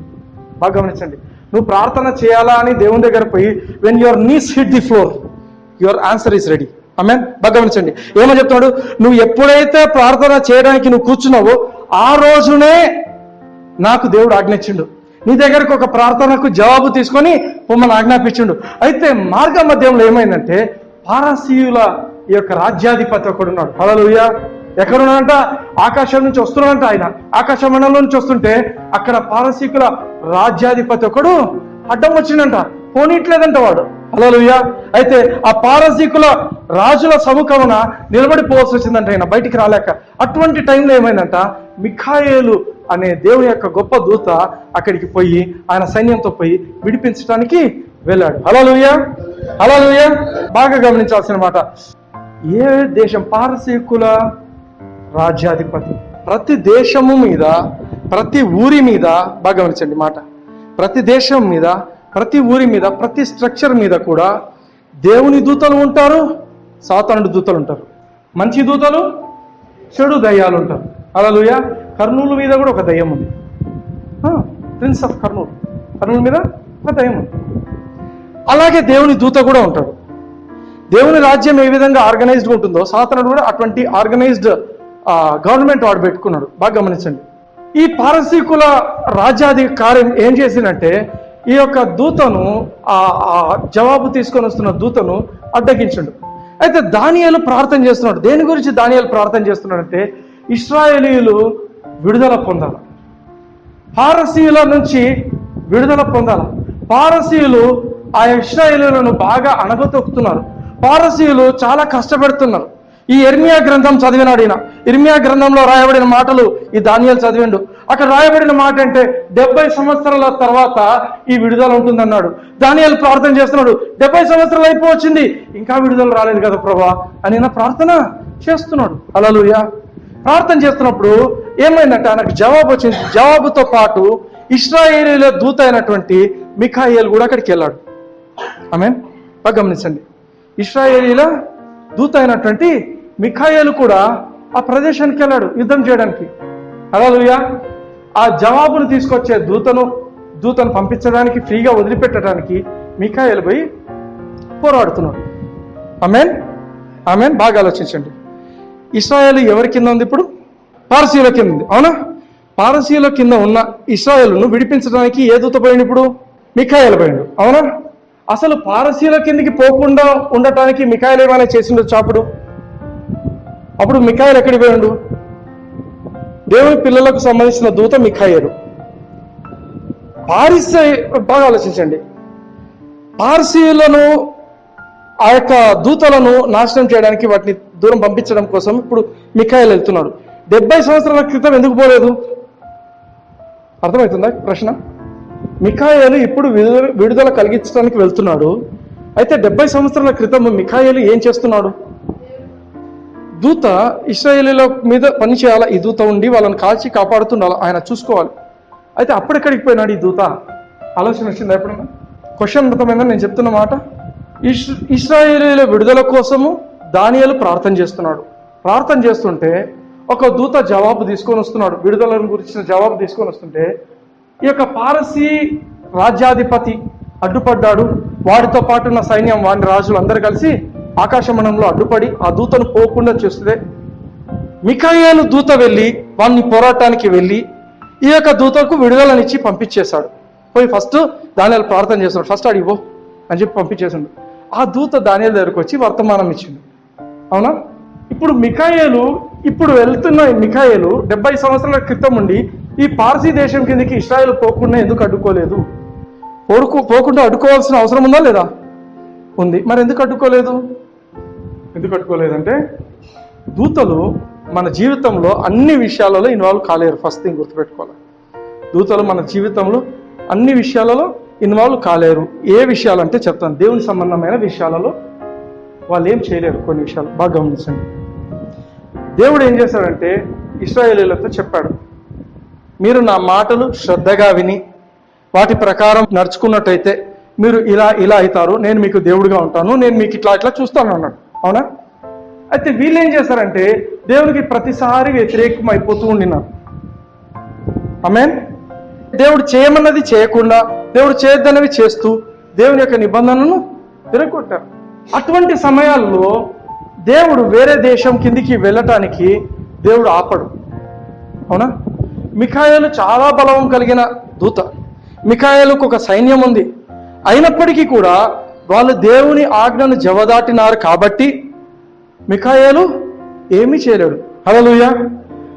బాగా గమనించండి. నువ్వు ప్రార్థన చేయాలా అని దేవుని దగ్గర పోయి when your knees hit the floor your answer is ready. ఆమేన్. బాగా గమనించండి. ఏమని చెప్తున్నాడు? నువ్వు ఎప్పుడైతే ప్రార్థన చేయడానికి నువ్వు కూర్చున్నావో ఆ రోజునే నాకు దేవుడు ఆజ్ఞించిండు. నీ దగ్గరకు ఒక ప్రార్థనకు జవాబు తీసుకొని పొమ్మని ఆజ్ఞాపించిండు. అయితే మార్గ మధ్యంలో ఏమైందంటే పారసీయుల ఈ యొక్క రాజ్యాధిపతి ఒకడున్నాడు. హల్లెలూయా. ఎక్కడున్నాడంట? ఆకాశం నుంచి వస్తున్నాడంట. ఆయన ఆకాశ మండలం నుంచి వస్తుంటే అక్కడ పారసీకుల రాజ్యాధిపతి ఒకడు అడ్డం వచ్చిందంట. పోనీట్లేదంట వాడు. హల్లెలూయా. అయితే ఆ పారసీకుల రాజుల సముఖమున నిలబడిపోవాల్సి వచ్చిందంట ఆయన, బయటికి రాలేక. అటువంటి టైంలో ఏమైందంట, మిఖాయేలు అనే దేవుని యొక్క గొప్ప దూత అక్కడికి పోయి ఆయన సైన్యంతో పోయి విడిపించడానికి వెళ్ళాడు. హల్లెలూయా. హల్లెలూయా. బాగా గమనించాల్సిన మాట, ఏ దేశం? పారసీకుల రాజ్యాధిపతి. ప్రతి దేశము మీద, ప్రతి ఊరి మీద, బాగా గమనించండి మాట, ప్రతి దేశం మీద, ప్రతి ఊరి మీద, ప్రతి స్ట్రక్చర్ మీద కూడా దేవుని దూతలు ఉంటారు, సాతానుడి దూతలు ఉంటారు. మంచి దూతలు, చెడు దయ్యాలు ఉంటారు. హల్లెలూయా. కర్నూలు మీద కూడా ఒక దయ్యం ఉంది. ప్రిన్స్ ఆఫ్ కర్నూలు మీద ఒక దయ్యం ఉంది. అలాగే దేవుని దూత కూడా ఉంటాడు. దేవుని రాజ్యం ఏ విధంగా ఆర్గనైజ్డ్గా ఉంటుందో సాతానుడు కూడా అటువంటి ఆర్గనైజ్డ్ గవర్నమెంట్ వాడు పెట్టుకున్నాడు. బాగా గమనించండి. ఈ పారసీకుల రాజ్యాధికారం ఏం చేసిందంటే ఈ యొక్క దూతను, ఆ జవాబు తీసుకొని వస్తున్న దూతను అడ్డగించండు. అయితే దానియేలు ప్రార్థన చేస్తున్నాడు. దేని గురించి దానియేలు ప్రార్థన చేస్తున్నాడంటే ఇశ్రాయేలీయులు విడుదల పొందాలి, పారసీయుల నుంచి విడుదల పొందాలి. పారసీయులు ఆ ఇశ్రాయేలీయులను బాగా అణగతొక్కుతున్నారు. పారసీయులు చాలా కష్టపెడుతున్నారు. ఈ ఇర్మియా గ్రంథం చదివినాడు ఈయన. ఇర్మియా గ్రంథంలో రాయబడిన మాటలు ఈ దానియేలు చదివిండు. అక్కడ రాయబడిన మాట అంటే 70 సంవత్సరాల తర్వాత ఈ విడుదల ఉంటుందన్నాడు. దానియేలు ప్రార్థన చేస్తున్నాడు. 70 సంవత్సరాలు అయిపోవచ్చింది, ఇంకా విడుదల రాలేదు కదా ప్రభా అని నా ప్రార్థన చేస్తున్నాడు. హల్లెలూయా. ప్రార్థన చేస్తున్నప్పుడు ఏమైందంటే ఆయనకు జవాబు వచ్చింది. జవాబుతో పాటు ఇశ్రాయేలీయుల దూత అయినటువంటి మిఖాయేలు కూడా అక్కడికి వెళ్ళాడు. ఆమేన్. బాగా గమనించండి. ఇశ్రాయేలీయుల దూత అయినటువంటి మిఖాయేలు కూడా ఆ ప్రదేశానికి వెళ్ళాడు యుద్ధం చేయడానికి. హల్లెలూయా. ఆ జవాబును తీసుకొచ్చే దూతను పంపించడానికి, ఫ్రీగా వదిలిపెట్టడానికి మిఖాయేలు పోయి పోరాడుతున్నాడు. ఆమేన్. ఆమేన్. బాగా ఆలోచించండి. ఇశ్రాయేలు ఎవరి కింద ఉంది ఇప్పుడు? పారసీయుల కింద ఉంది. అవునా? పారసీయుల కింద ఉన్న ఇశ్రాయేలును విడిపించడానికి ఏ దూత పోయిండు ఇప్పుడు? మిఖాయేలు పోయిండు. అవునా? అసలు పారసీయుల కిందికి పోకుండా ఉండటానికి మిఖాయేలు ఏమైనా చేసిండొచ్చు అప్పుడు? అప్పుడు మిఖాయేలు ఎక్కడికి పోయాడు? దేవుని పిల్లలకు సంబంధించిన దూత మిఖాయేలు. బాగా ఆలోచించండి, పార్సీలను ఆ యొక్క దూతలను నాశనం చేయడానికి వాటిని దూరం పంపించడం కోసం ఇప్పుడు మిఖాయేలు వెళ్తున్నాడు. 70 సంవత్సరాల క్రితం ఎందుకు పోలేదు? అర్థమవుతుందా ప్రశ్న? మిఖాయేలు ఇప్పుడు విడుదల కలిగించడానికి వెళ్తున్నాడు. అయితే 70 సంవత్సరాల క్రితం మిఖాయేలు ఏం చేస్తున్నాడు? దూత ఇశ్రాయేలీల మీద పని చేయాలా, ఈ దూత ఉండి వాళ్ళని కాల్చి కాపాడుతుండాలి, ఆయన చూసుకోవాలి. అయితే అప్పుడెక్కడికి పోయినాడు ఈ దూత? ఆలోచన వచ్చిందా ఎప్పుడైనా? క్వశ్చన్ అర్థమైందని నేను చెప్తున్న మాట. ఇశ్రాయేలీల విడుదల కోసము దానియేలు ప్రార్థన చేస్తున్నాడు. ప్రార్థన చేస్తుంటే ఒక దూత జవాబు తీసుకొని వస్తున్నాడు, విడుదలను గురించిన జవాబు తీసుకొని వస్తుంటే ఈ యొక్క పారసీ రాజ్యాధిపతి అడ్డుపడ్డాడు. వాడితో పాటు ఉన్న సైన్యం, వాడి రాజులు అందరూ కలిసి ఆకాశమండలంలో అడ్డుపడి ఆ దూతను పోకుండా చేస్తే మిఖాయేలు దూత వెళ్ళి వాడిని పోరాటానికి వెళ్ళి ఈ యొక్క దూతకు విడుదలనిచ్చి పంపించేశాడు. పోయి ఫస్ట్ దానియేలు ప్రార్థన చేస్తున్నాడు, ఫస్ట్ అడిగిపో అని చెప్పి పంపించేసాడు. ఆ దూత దానియేలు దగ్గరకు వచ్చి వర్తమానం ఇచ్చింది. అవునా? ఇప్పుడు వెళ్తున్న మిఖాయేలు 70 సంవత్సరాల క్రితం ఉండి ఈ పార్సీ దేశం కిందకి ఇశ్రాయేలు పోకుండా ఎందుకు అడ్డుకోలేదు? పోకుండా అడ్డుకోవాల్సిన అవసరం ఉందా లేదా? ఉంది. మరి ఎందుకు అడ్డుకోలేదంటే దూతలు మన జీవితంలో అన్ని విషయాలలో ఇన్వాల్వ్ కాలేరు. ఫస్ట్ థింగ్ గుర్తుపెట్టుకోవాలి, దూతలు మన జీవితంలో అన్ని విషయాలలో ఇన్వాల్వ్ కాలేరు. ఏ విషయాలు అంటే చెప్తాను, దేవుని సంబంధమైన విషయాలలో వాళ్ళు ఏం చేయలేరు. కొన్ని విషయాలు బాగా గమనించండి. దేవుడు ఏం చేశాడంటే ఇశ్రాయేలీయులతో చెప్పాడు, మీరు నా మాటలు శ్రద్ధగా విని వాటి ప్రకారం నడుచుకున్నట్టయితే మీరు ఇలా అవుతారు, నేను మీకు దేవుడిగా ఉంటాను, నేను మీకు ఇట్లా చూస్తాను అన్నాడు. అవునా? అయితే వీళ్ళు ఏం చేశారంటే దేవునికి ప్రతిసారి వ్యతిరేకం అయిపోతూ ఉండినారు. ఆమేన్. దేవుడు చేయమన్నది చేయకుండా, దేవుడు చేయొద్దన్నవి చేస్తూ దేవుని యొక్క నిబంధనను తిరగొట్టారు. అటువంటి సమయాల్లో దేవుడు వేరే దేశం కిందికి వెళ్ళటానికి దేవుడు ఆపడు. అవునా? మిఖాయేలు చాలా బలం కలిగిన దూత, మిఖాయేలుకు ఒక సైన్యం ఉంది. అయినప్పటికీ కూడా వాళ్ళు దేవుని ఆజ్ఞను జవదాటినారు కాబట్టి మిఖాయేలు ఏమీ చేయలేడు. హల్లెలూయా.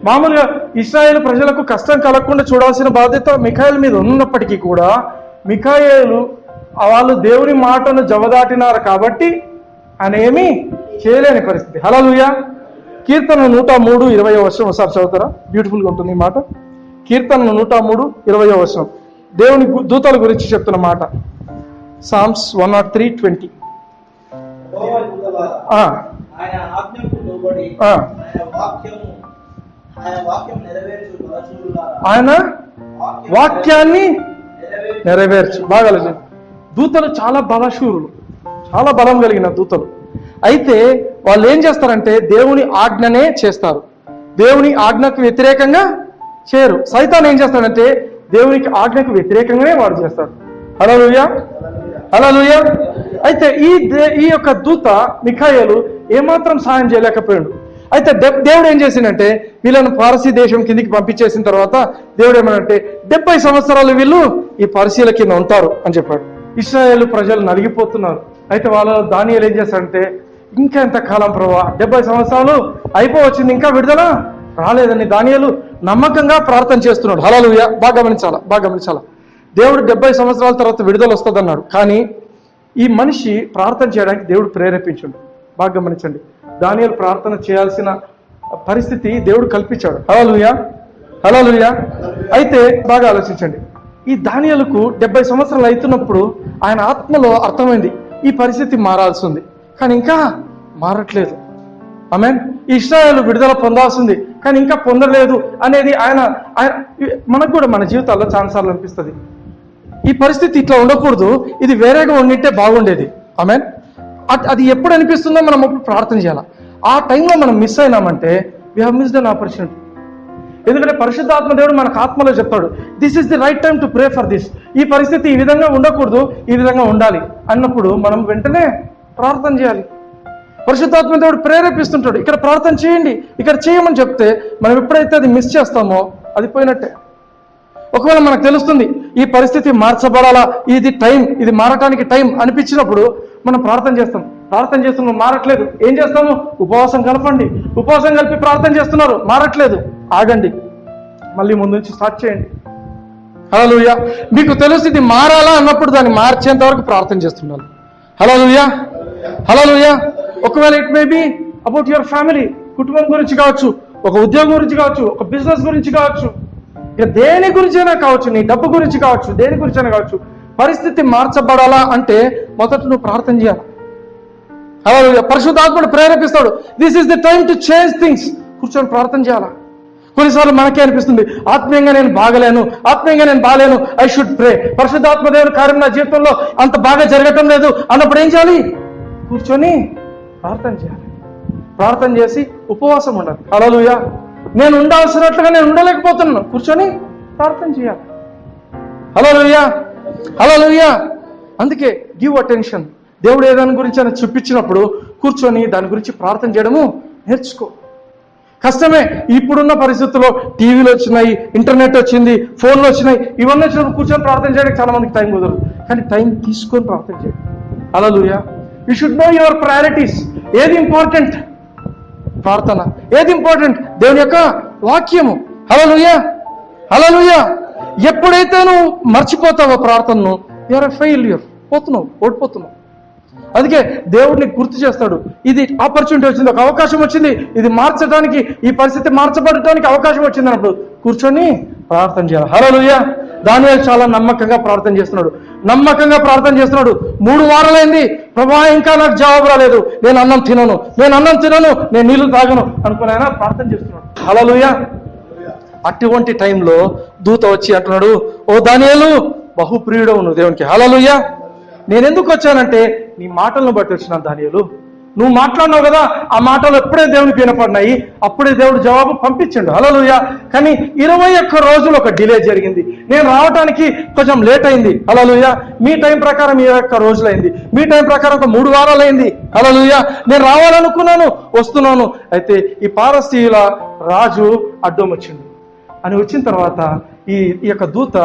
మామూలుగా ఇశ్రాయేలు ప్రజలకు కష్టం కలగకుండా చూడాల్సిన బాధ్యత మిఖాయేలు మీద ఉన్నప్పటికీ కూడా మిఖాయేలు వాళ్ళు దేవుని మాటను జవదాటినారు కాబట్టి ఆయన ఏమీ చేయలేని పరిస్థితి. హల్లెలూయా. కీర్తన 103:20 ఒకసారి చదువుతారా? బ్యూటిఫుల్గా ఉంటుంది ఈ మాట. కీర్తన 103:20 దేవుని దూతల గురించి చెప్తున్న మాట. సామ్స్ 103:20. ఆయన వాక్యాన్ని నెరవేర్చు. బాగా దూతలు చాలా బలశూరులు, చాలా బలం కలిగిన దూతలు. అయితే వాళ్ళు ఏం చేస్తారంటే దేవుని ఆజ్ఞనే చేస్తారు, దేవుని ఆజ్ఞకు వ్యతిరేకంగా చేయరు. సైతాన్ ఏం చేస్తాడంటే దేవునికి ఆజ్ఞకు వ్యతిరేకంగానే వాడు చేస్తాడు. హల్లెలూయా, హల్లెలూయా. అయితే ఈ యొక్క దూత మిఖాయేలు ఏమాత్రం సాయం చేయలేకపోయాడు. అయితే దేవుడు ఏం చేసిందంటే వీళ్ళను పారసీ దేశం కిందికి పంపించేసిన తర్వాత దేవుడు ఏమనంటే 70 సంవత్సరాలు వీళ్ళు ఈ పారసీల కింద ఉంటారు అని చెప్పాడు. ఇశ్రాయేలు ప్రజలు నలిగిపోతున్నారు. అయితే వాళ్ళ దానియేలు ఏం చేస్తాడంటే ఇంకా ఎంతకాలం ప్రభా, 70 సంవత్సరాలు అయిపోవచ్చింది, ఇంకా విడుదల రాలేదని దానియేలు నమ్మకంగా ప్రార్థన చేస్తున్నాడు. హల్లెలూయా. బాగా గమనించాలా. దేవుడు 70 సంవత్సరాల తర్వాత విడుదల వస్తుందన్నాడు, కానీ ఈ మనిషి ప్రార్థన చేయడానికి దేవుడు ప్రేరేపించాడు. బాగా గమనించండి, దానియేలు ప్రార్థన చేయాల్సిన పరిస్థితి దేవుడు కల్పించాడు. హల్లెలూయా, హల్లెలూయా. అయితే బాగా ఆలోచించండి, ఈ దానియేలుకు 70 సంవత్సరాలు అవుతున్నప్పుడు ఆయన ఆత్మలో అర్థమైంది ఈ పరిస్థితి మారాల్సి ఉంది, కానీ ఇంకా మారట్లేదు. ఆమేన్. ఇశ్రాయేలు విడుదల పొందాల్సింది కానీ ఇంకా పొందలేదు అనేది ఆయన మనకు కూడా మన జీవితాల్లో చాలాసార్లు అనిపిస్తుంది. ఈ పరిస్థితి ఇట్లా ఉండకూడదు, ఇది వేరేగా ఉండింటే బాగుండేది. ఆమేన్. అది ఎప్పుడు అనిపిస్తుందో మనం అప్పుడు ప్రార్థన చేయాలి. ఆ టైంలో మనం మిస్ అయినామంటే we have missed an opportunity. ఎందుకంటే పరిశుద్ధాత్మ దేవుడు మనకు ఆత్మలో చెప్తాడు, this is the right time to pray for this. ఈ పరిస్థితి ఈ విధంగా ఉండకూడదు, ఈ విధంగా ఉండాలి అన్నప్పుడు మనం వెంటనే ప్రార్థన చేయాలి. పరిశుద్ధాత్మ దేవుడు ప్రేరేపిస్తుంటాడు, ఇక్కడ ప్రార్థన చేయండి, ఇక్కడ చేయమని చెప్తే మనం ఎప్పుడైతే అది మిస్ చేస్తామో అది పోయినట్టే. ఒకవేళ మనకు తెలుస్తుంది ఈ పరిస్థితి మార్చబడాలా, ఇది టైం, ఇది మారటానికి టైం అనిపించినప్పుడు మనం ప్రార్థన చేస్తాం, ప్రార్థన చేస్తున్నారు, మారట్లేదు. ఏం చేస్తాము? ఉపవాసం కలపండి. ఉపవాసం కలిపి ప్రార్థన చేస్తున్నారు, మారట్లేదు. ఆగండి, మళ్ళీ ముందు నుంచి స్టార్ట్ చేయండి. హల్లెలూయా. మీకు తెలుసు ఇది మారాలా అన్నప్పుడు దాన్ని మార్చేంత వరకు ప్రార్థన చేస్తున్నారు. హల్లెలూయా, హల్లెలూయా. ఒకవేళ it may be about your family, కుటుంబం గురించి కావచ్చు, ఒక ఉద్యోగం గురించి కావచ్చు, ఒక బిజినెస్ గురించి కావచ్చు, ఇక దేని గురించైనా కావచ్చు, నీ డబ్బు గురించి కావచ్చు, దేని గురించైనా కావచ్చు. పరిస్థితి మార్చబడాలా అంటే మొదట నువ్వు ప్రార్థన చేయాలి. హల్లెలూయా. పరిశుద్ధాత్ముడు ప్రేరేపిస్తాడు, this is the time to change things. కూర్చొని ప్రార్థన చేయాలా. కొన్నిసార్లు మనకే అనిపిస్తుంది, ఆత్మీయంగా నేను బాగలేను, ఆత్మీయంగా నేను బాగలేను, ఐ షుడ్ ప్రే. పరిశుద్ధాత్మ దేవుని కార్యం నా జీవితంలో అంత బాగా జరగటం లేదు అన్నప్పుడు ఏం చేయాలి? కూర్చొని ప్రార్థన చేయాలి. ప్రార్థన చేసి ఉపవాసం ఉండాలి. హల్లెలూయా. నేను ఉండాల్సినట్లుగా నేను ఉండలేకపోతున్నాను, కూర్చొని ప్రార్థన చేయాలి. హల్లెలూయా, హల్లెలూయా. అందుకే గివ్ అటెన్షన్. దేవుడు ఏదాని గురించి అని చూపించినప్పుడు కూర్చొని దాని గురించి ప్రార్థన చేయడము నేర్చుకో. కష్టమే. ఇప్పుడున్న పరిస్థితుల్లో టీవీలు వచ్చినాయి, ఇంటర్నెట్ వచ్చింది, ఫోన్లు వచ్చినాయి, ఇవన్నీ వచ్చినప్పుడు కూర్చొని ప్రార్థన చేయడానికి చాలా మందికి టైం కుదరదు. కానీ టైం తీసుకొని ప్రార్థన చేయండి. హల్లెలూయా. You should know your priorities. ఏది ఇంపార్టెంట్? ప్రార్థన. ఏది ఇంపార్టెంట్? దేవుని యొక్క వాక్యము. హల్లెలూయా, హల్లెలూయా. ఎప్పుడైతే నువ్వు మర్చిపోతావో ప్రార్థనను, యూఆర్ ఎ ఫెయిల్యూర్. ఓడిపోతున్నావు. అందుకే దేవుడిని గుర్తు చేస్తాడు. ఇది ఆపర్చునిటీ వచ్చింది, ఒక అవకాశం వచ్చింది, ఇది మార్చడానికి, ఈ పరిస్థితి మార్చబడటానికి అవకాశం వచ్చింది అన్నప్పుడు కూర్చొని ప్రార్థన చేయాలి. హల్లెలూయా. దానియేలు చాలా నమ్మకంగా ప్రార్థన చేస్తున్నాడు. 3 వారాలైంది, ప్రభువా ఇంకా నాకు జవాబు రాలేదు, నేను అన్నం తినను, నేను నీళ్లు తాగను అనుకుని ఆయన ప్రార్థన చేస్తున్నాడు. హల్లెలూయా. అటువంటి టైంలో దూత వచ్చి అంటున్నాడు, ఓ దానియేలు, బహుప్రియుడవు నువ్వు దేవునికి. హల్లెలూయా. నేను ఎందుకు వచ్చానంటే నీ మాటలను బట్టి వచ్చినాను దానియేలు. నువ్వు మాట్లాడినావు కదా, ఆ మాటలు ఎప్పుడే దేవునికి వినపడినాయి, అప్పుడే దేవుడు జవాబు పంపించండు. హల్లెలూయా. కానీ 21 రోజులు ఒక డిలే జరిగింది. నేను రావడానికి కొంచెం లేట్ అయింది. హల్లెలూయా. మీ టైం ప్రకారం 21 రోజులైంది, మీ టైం ప్రకారం ఒక 3 వారాలైంది. హల్లెలూయా. నేను రావాలనుకున్నాను, వస్తున్నాను. అయితే ఈ పారసీయుల రాజు అడ్డం వచ్చింది అని వచ్చిన తర్వాత ఈ యొక్క దూత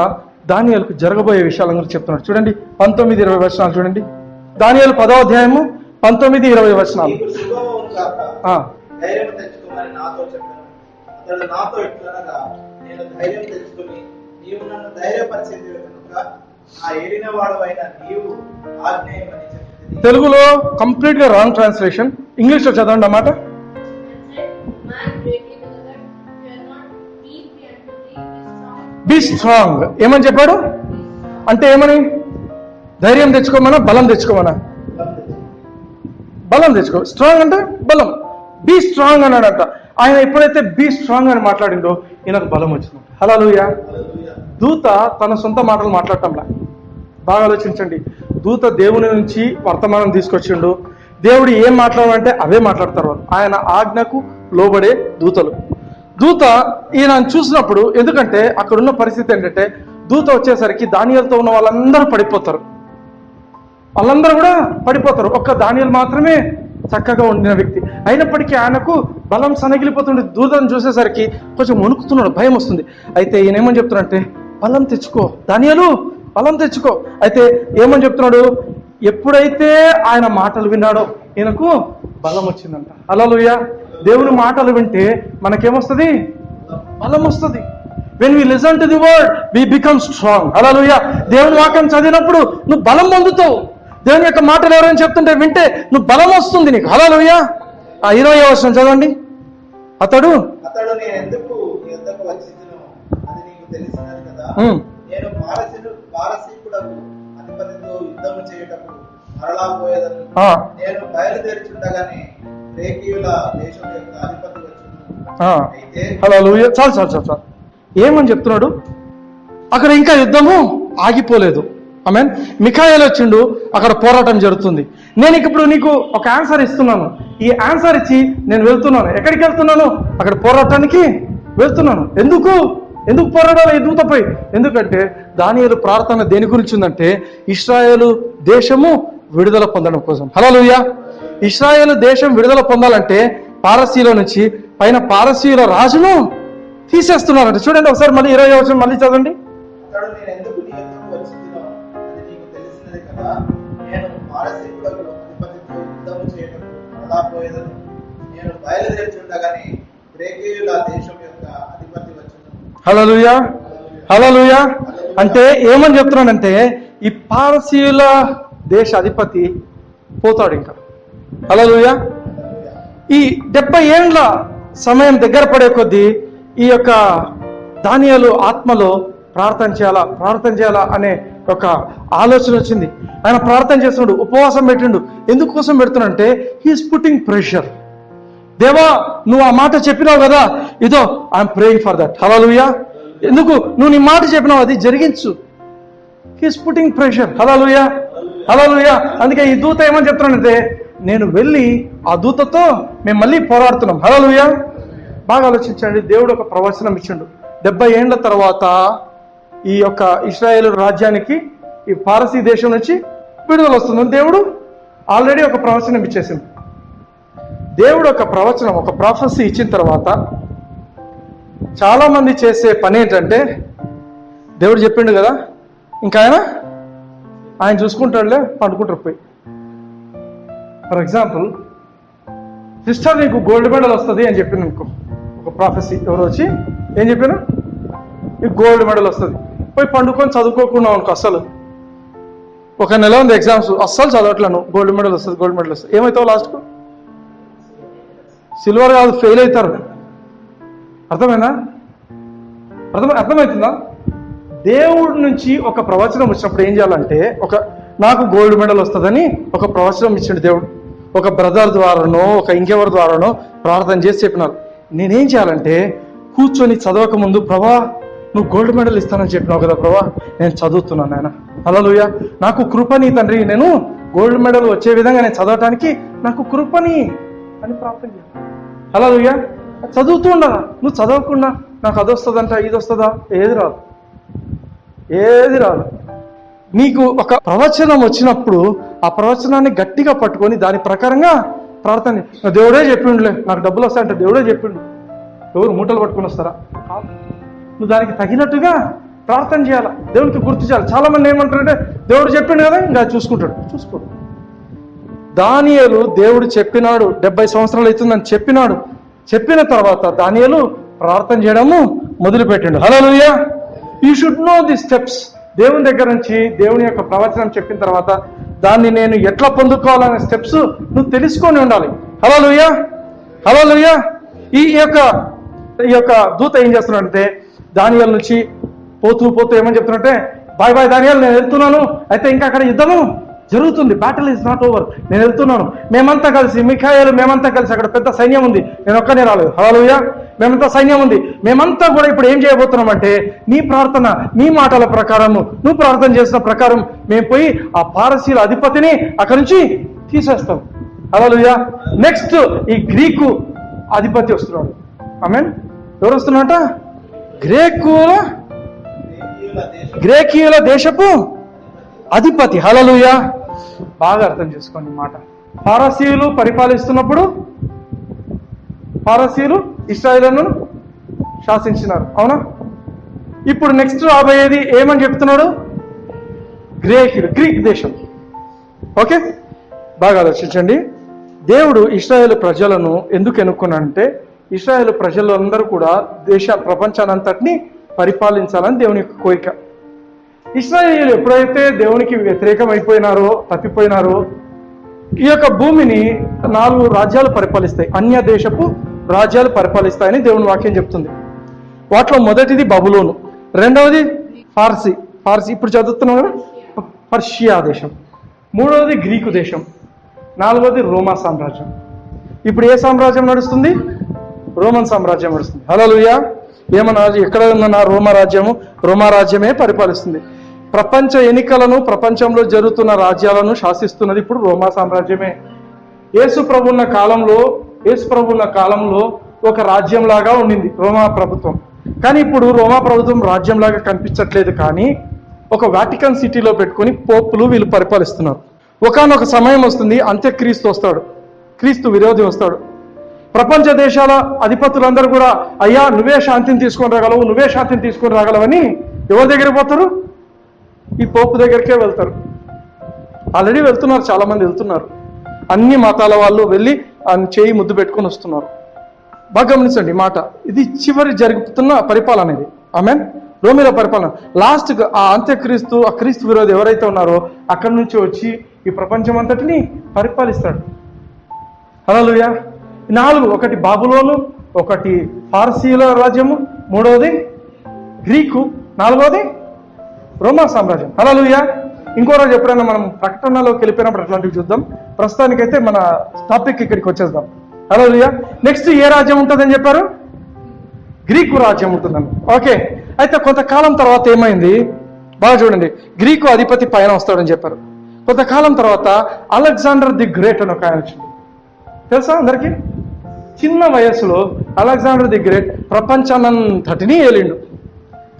దానియేలుకు జరగబోయే విషయాల గురించి చెప్తున్నాడు. చూడండి 19-20 వచనాలు చూడండి. దానియేలు 10వ అధ్యాయము 19-20 వచనాలు. తెలుగులో కంప్లీట్ గా రాంగ్ ట్రాన్స్లేషన్, ఇంగ్లీష్ లో చదవండి అన్నమాట. Be strong. ఏమని చెప్పాడు అంటే ఏమని? ధైర్యం తెచ్చుకోమనా, బలం తెచ్చుకోమనా? బలం తెచ్చుకో. స్ట్రాంగ్ అంటే బలం. బీ స్ట్రాంగ్ అన్నాడంట. ఆయన ఎప్పుడైతే బీ స్ట్రాంగ్ అని మాట్లాడిండో ఈయనకు బలం వచ్చింది. హల్లెలూయా. దూత తన సొంత మాటలు మాట్లాడటంలా. బాగా ఆలోచించండి. దూత దేవుని నుంచి వర్తమానం తీసుకొచ్చిండు. దేవుడు ఏం మాట్లాడాలంటే అవే మాట్లాడతారు. ఆయన ఆజ్ఞకు లోబడే దూతలు. దూత ఈయన చూసినప్పుడు, ఎందుకంటే అక్కడున్న పరిస్థితి ఏంటంటే దూత వచ్చేసరికి దానియేలుతో ఉన్న వాళ్ళందరూ పడిపోతారు. వాళ్ళందరూ కూడా పడిపోతారు. ఒక్క దానియేలు మాత్రమే చక్కగా ఉండిన వ్యక్తి. అయినప్పటికీ ఆయనకు బలం సనగిలిపోతుంది. దూతను చూసేసరికి కొంచెం వణుకుతున్నాడు, భయం వస్తుంది. అయితే ఈయన ఏమని చెప్తున్నాడంటే, బలం తెచ్చుకో దానియేలు, బలం తెచ్చుకో. అయితే ఏమని చెప్తున్నాడు? ఎప్పుడైతే ఆయన మాటలు విన్నాడో ఈయనకు బలం వచ్చిందంట. హల్లెలూయా. దేవుని మాటలు వింటే మనకేమొస్తుంది? బలం వస్తుంది. When we listen to the word we become strong. హల్లెలూయా. దేవుని వాక్యం చదివినప్పుడు నువ్వు బలం పొందుతావు. దేవుని యొక్క మాటలు ఎవరైనా చెప్తుంటే వింటే నువ్వు బలం వస్తుంది నీకు. హల్లెలూయా. 20వ వచనం చదవండి. అతడు నేను ఎందుకు యుద్ధకు వచ్చిందో అది నీకు తెలిసినది కదా. నేను పారసీకుడకు అధిపతితో యుద్ధము చేయుటకు మరలా పోయేదను. నేను బయలుదేరుచుండగానే రేకీయుల దేశం యొక్క అధిపతి వచ్చును. హల్లెలూయా. చాలు. ఏమని చెప్తున్నాడు? అక్కడ ఇంకా యుద్ధము ఆగిపోలేదు. ఆమేన్. మిఖాయేలు వచ్చిండు, అక్కడ పోరాటం జరుగుతుంది. నేను ఇప్పుడు నీకు ఒక ఆన్సర్ ఇస్తున్నాను. ఈ ఆన్సర్ ఇచ్చి నేను వెళ్తున్నాను. ఎక్కడికి వెళ్తున్నాను? అక్కడ పోరాటానికి వెళ్తున్నాను. ఎందుకు పోరాడాలి ఈ దూతపై? ఎందుకంటే దానియేలు ప్రార్థన దేని గురించి ఉందంటే ఇశ్రాయేలు దేశము విడుదల పొందడం కోసం. హల్లెలూయా. ఇశ్రాయేలు దేశం విడుదల పొందాలంటే పారసీల నుంచి పైన పారసీల రాజును తీసేస్తున్నారంట. చూడండి ఒకసారి మళ్ళీ 20వ వచనం మళ్ళీ చదవండి. పోయేదను. నేను బయలుదేరుచుండగానే గ్రేకీయుల దేశం యొక్క అధిపతి వచ్చును. హల్లెలూయా, హల్లెలూయా. అంటే ఏమని చెప్తున్నానంటే ఈ పారసీయుల దేశ అధిపతి పోతాడు ఇంకా. హల్లెలూయా. ఈ 70 ఏండ్ల సమయం దగ్గర పడే కొద్దీ ఈ యొక్క దానియేలు ఆత్మలో ప్రార్థన చేయాలా అనే ఒక ఆలోచన వచ్చింది. ఆయన ప్రార్థన చేస్తున్నాడు, ఉపవాసం పెట్టిండు. ఎందుకోసం పెడుతున్నాడంటే హీఈస్ పుట్టింగ్ ప్రెషర్. దేవా, నువ్వు ఆ మాట చెప్పినావు కదా, ఇదో ఐఎమ్ ప్రేయింగ్ ఫర్ దట్. హల్లెలూయా. ఎందుకు నువ్వు నీ మాట చెప్పినావు, అది జరిగించు. He is putting pressure. హల్లెలూయా, హల్లెలూయా. అందుకే ఈ దూత ఏమని చెప్తున్నాడంటే, నేను వెళ్ళి ఆ దూతతో మేము మళ్ళీ పోరాడుతున్నాం. హల్లెలూయా. బాగా ఆలోచించండి. దేవుడు ఒక ప్రవచనం ఇచ్చిండు. 70 ఏండ్ల తర్వాత ఈ యొక్క ఇశ్రాయేలు రాజ్యానికి ఈ పారసీ దేశం నుంచి విడుదల వస్తుందని దేవుడు ఆల్రెడీ ఒక ప్రవచనం ఇచ్చేసింది. దేవుడు ఒక ప్రవచనం, ఒక ప్రాఫెసీ ఇచ్చిన తర్వాత చాలా మంది చేసే పని ఏంటంటే, దేవుడు చెప్పిండు కదా, ఇంకా ఆయన చూసుకుంటాడులే, పండుకుంటారు పోయి. ఫర్ ఎగ్జాంపుల్, సిస్టర్ నీకు గోల్డ్ మెడల్ వస్తుంది అని చెప్పింది అనుకో, ఒక ప్రాఫెసీ. ఎవరు వచ్చి ఏం చెప్పాను, నీకు గోల్డ్ మెడల్ వస్తుంది, పోయి పండుకొని చదువుకోకున్నావు అనుకో. అస్సలు ఒక నెల ఉంది ఎగ్జామ్స్, అస్సలు చదవట్లను, గోల్డ్ మెడల్ వస్తుంది. ఏమవుతావు లాస్ట్కు? సిల్వర్ కాదు, ఫెయిల్ అవుతారు. అర్థమైందా? అర్థమవుతుందా? దేవుడి నుంచి ఒక ప్రవచనం వచ్చినప్పుడు ఏం చేయాలంటే, నాకు గోల్డ్ మెడల్ వస్తుందని ఒక ప్రవచనం ఇచ్చిండు దేవుడు. ఒక బ్రదర్ ద్వారానో ఒక ఇంకెవరి ద్వారానో ప్రార్థన చేసి చెప్పినారు. నేనేం చేయాలంటే, కూర్చొని చదవక ముందు, ప్రభా నువ్వు గోల్డ్ మెడల్ ఇస్తానని చెప్పినావు కదా ప్రభా, నేను చదువుతున్నాను నాయన. హల్లెలూయా. నాకు కృపని తండ్రి, నేను గోల్డ్ మెడల్ వచ్చే విధంగా నేను చదవటానికి నాకు కృపని అని ప్రార్థన చేయాలి. హల్లెలూయా. చదువుతూ ఉండదా? నువ్వు చదవకుండా నాకు అది వస్తుందంట, ఇది వస్తుందా? ఏది రాదు. నీకు ఒక ప్రవచనం వచ్చినప్పుడు ఆ ప్రవచనాన్ని గట్టిగా పట్టుకొని దాని ప్రకారంగా ప్రార్థన. దేవుడే చెప్పిండులే నాకు డబ్బులు వస్తాయంటే దేవుడే చెప్పిండు. ఎవరు మూటలు పట్టుకొని వస్తారా? నువ్వు దానికి తగినట్టుగా ప్రార్థన చేయాలి, దేవునికి గుర్తు చేయాలి. చాలా మంది ఏమంటారంటే, దేవుడు చెప్పిండు కదా, ఇంకా చూసుకోడు. దానియేలు దేవుడు చెప్పినాడు, 70 సంవత్సరాలు అవుతుందని చెప్పిన తర్వాత దానియేలు ప్రార్థన చేయడము మొదలుపెట్టిండు. హల్లెలూయా. You should know the steps. దేవుని దగ్గర నుంచి దేవుని యొక్క ప్రవచనం చెప్పిన తర్వాత దాన్ని నేను ఎట్లా పొందుకోవాలనే స్టెప్స్ నువ్వు తెలుసుకొని ఉండాలి. హల్లెలూయా, హల్లెలూయా. ఈ యొక్క దూత ఏం చేస్తున్నాడంటే, దానియేలు నుంచి పోతూ ఏమని చెప్తున్నట్టే, బాయ్ దానియేలు, నేను వెళ్తున్నాను. అయితే ఇంకా అక్కడ యుద్ధము జరుగుతుంది, బ్యాటిల్ ఈజ్ నాట్ ఓవర్. నేను వెళ్తున్నాను, మేమంతా కలిసి, మిఖాయేలు మేమంతా కలిసి, అక్కడ పెద్ద సైన్యం ఉంది, నేను ఒక్కనే రాలేదు. హల్లెలూయా. మేమంతా సైన్యం ఉంది, మేమంతా కూడా ఇప్పుడు ఏం చేయబోతున్నాం అంటే, నీ ప్రార్థన, నీ మాటల ప్రకారము, నువ్వు ప్రార్థన చేసిన ప్రకారం మేము పోయి ఆ పారసీల అధిపతిని అక్కడి నుంచి తీసేస్తాం. హల్లెలూయా. నెక్స్ట్ ఈ గ్రీకు అధిపతి వస్తున్నాడు. ఆమేన్. ఎవరు వస్తున్నారట? గ్రేకీయుల దేశపు అధిపతి. హల్లెలూయా. బాగా అర్థం చేసుకోండి మాట. పారసీయులు పరిపాలిస్తున్నప్పుడు పారసీయులు ఇశ్రాయేలును శాసించినారు, అవునా? ఇప్పుడు నెక్స్ట్ రాబోయేది ఏమని చెప్తున్నాడు? గ్రీక్ దేశం. ఓకే, బాగా ఆలోచించండి. దేవుడు ఇశ్రాయేలు ప్రజలను ఎందుకు ఎన్నుకున్నాడంటే, ఇశ్రాయేలు ప్రజలందరూ కూడా ప్రపంచానంతటిని పరిపాలించాలని దేవుని యొక్క కోరిక. ఇశ్రాయేలు ఎప్పుడైతే దేవునికి వ్యతిరేకం అయిపోయినారో, తప్పిపోయినారో, ఈ యొక్క భూమిని 4 రాజ్యాలు పరిపాలిస్తాయి, అన్య దేశపు రాజ్యాలు పరిపాలిస్తాయని దేవుని వాక్యం చెప్తుంది. వాటిలో మొదటిది బబులోను, రెండవది పార్సీ ఇప్పుడు చదువుతున్నాం కదా, పర్షియా దేశం, మూడవది గ్రీకు దేశం, 4వది రోమా సామ్రాజ్యం. ఇప్పుడు ఏ సామ్రాజ్యం నడుస్తుంది? రోమన్ సామ్రాజ్యం నడుస్తుంది. హల్లెలూయా. ఏమన్నా ఎక్కడ ఉందన్న రోమా రాజ్యమే పరిపాలిస్తుంది. ప్రపంచ ఎన్నికలను, ప్రపంచంలో జరుగుతున్న రాజ్యాలను శాసిస్తున్నది ఇప్పుడు రోమా సామ్రాజ్యమే. యేసు ప్రభువున్న కాలంలో ఒక రాజ్యంలాగా ఉండింది రోమా ప్రభుత్వం. కానీ ఇప్పుడు రోమా ప్రభుత్వం రాజ్యంలాగా కనిపించట్లేదు. కానీ ఒక వాటికన్ సిటీలో పెట్టుకొని పోపులు వీళ్ళు పరిపాలిస్తున్నారు. ఒకానొక సమయం వస్తుంది, అంత్యక్రీస్తు వస్తాడు, క్రీస్తు విరోధి వస్తాడు. ప్రపంచ దేశాల అధిపతులందరూ కూడా, అయ్యా నువ్వే శాంతిని తీసుకొని రాగలవని ఎవరి దగ్గరికి పోతారు? ఈ పోపు దగ్గరికే వెళ్తారు. ఆల్రెడీ వెళ్తున్నారు, చాలా మంది వెళ్తున్నారు. అన్ని మతాల వాళ్ళు వెళ్ళి ఆయన చేయి ముద్దు పెట్టుకొని వస్తున్నారు. బాగా గమనించండి ఈ మాట. ఇది చివరి జరుగుతున్న పరిపాలన ఇది. ఆమేన్. రోమిల పరిపాలన లాస్ట్ ఆ అంత్యక్రీస్తు, ఆ క్రీస్తు విరోధి ఎవరైతే ఉన్నారో అక్కడి నుంచి వచ్చి ఈ ప్రపంచం అంతటిని పరిపాలిస్తాడు. హల్లెలూయా. 4, ఒకటి బాబులోను, ఒకటి పార్సీల రాజ్యము, 3వది గ్రీకు, 4వది రోమా సామ్రాజ్యం. హల్లెలూయా. ఇంకో రోజు ఎప్పుడైనా మనం ప్రకటనలోకి వెళ్ళిపోయినప్పుడు అట్లాంటివి చూద్దాం. ప్రస్తుతానికైతే మన టాపిక్ ఇక్కడికి వచ్చేద్దాం. హల్లెలూయా. నెక్స్ట్ ఏ రాజ్యం ఉంటుందని చెప్పారు? గ్రీకు రాజ్యం ఉంటుందని. ఓకే. అయితే కొంతకాలం తర్వాత ఏమైంది బాగా చూడండి. గ్రీకు అధిపతి పైన వస్తాడని చెప్పారు. కొంతకాలం తర్వాత అలెగ్జాండర్ ది గ్రేట్ అని ఒక ఆయన వచ్చింది. తెలుసా అందరికీ? చిన్న వయస్సులో అలెగ్జాండర్ ది గ్రేట్ ప్రపంచాన్నంతటినీ ఏలిండు,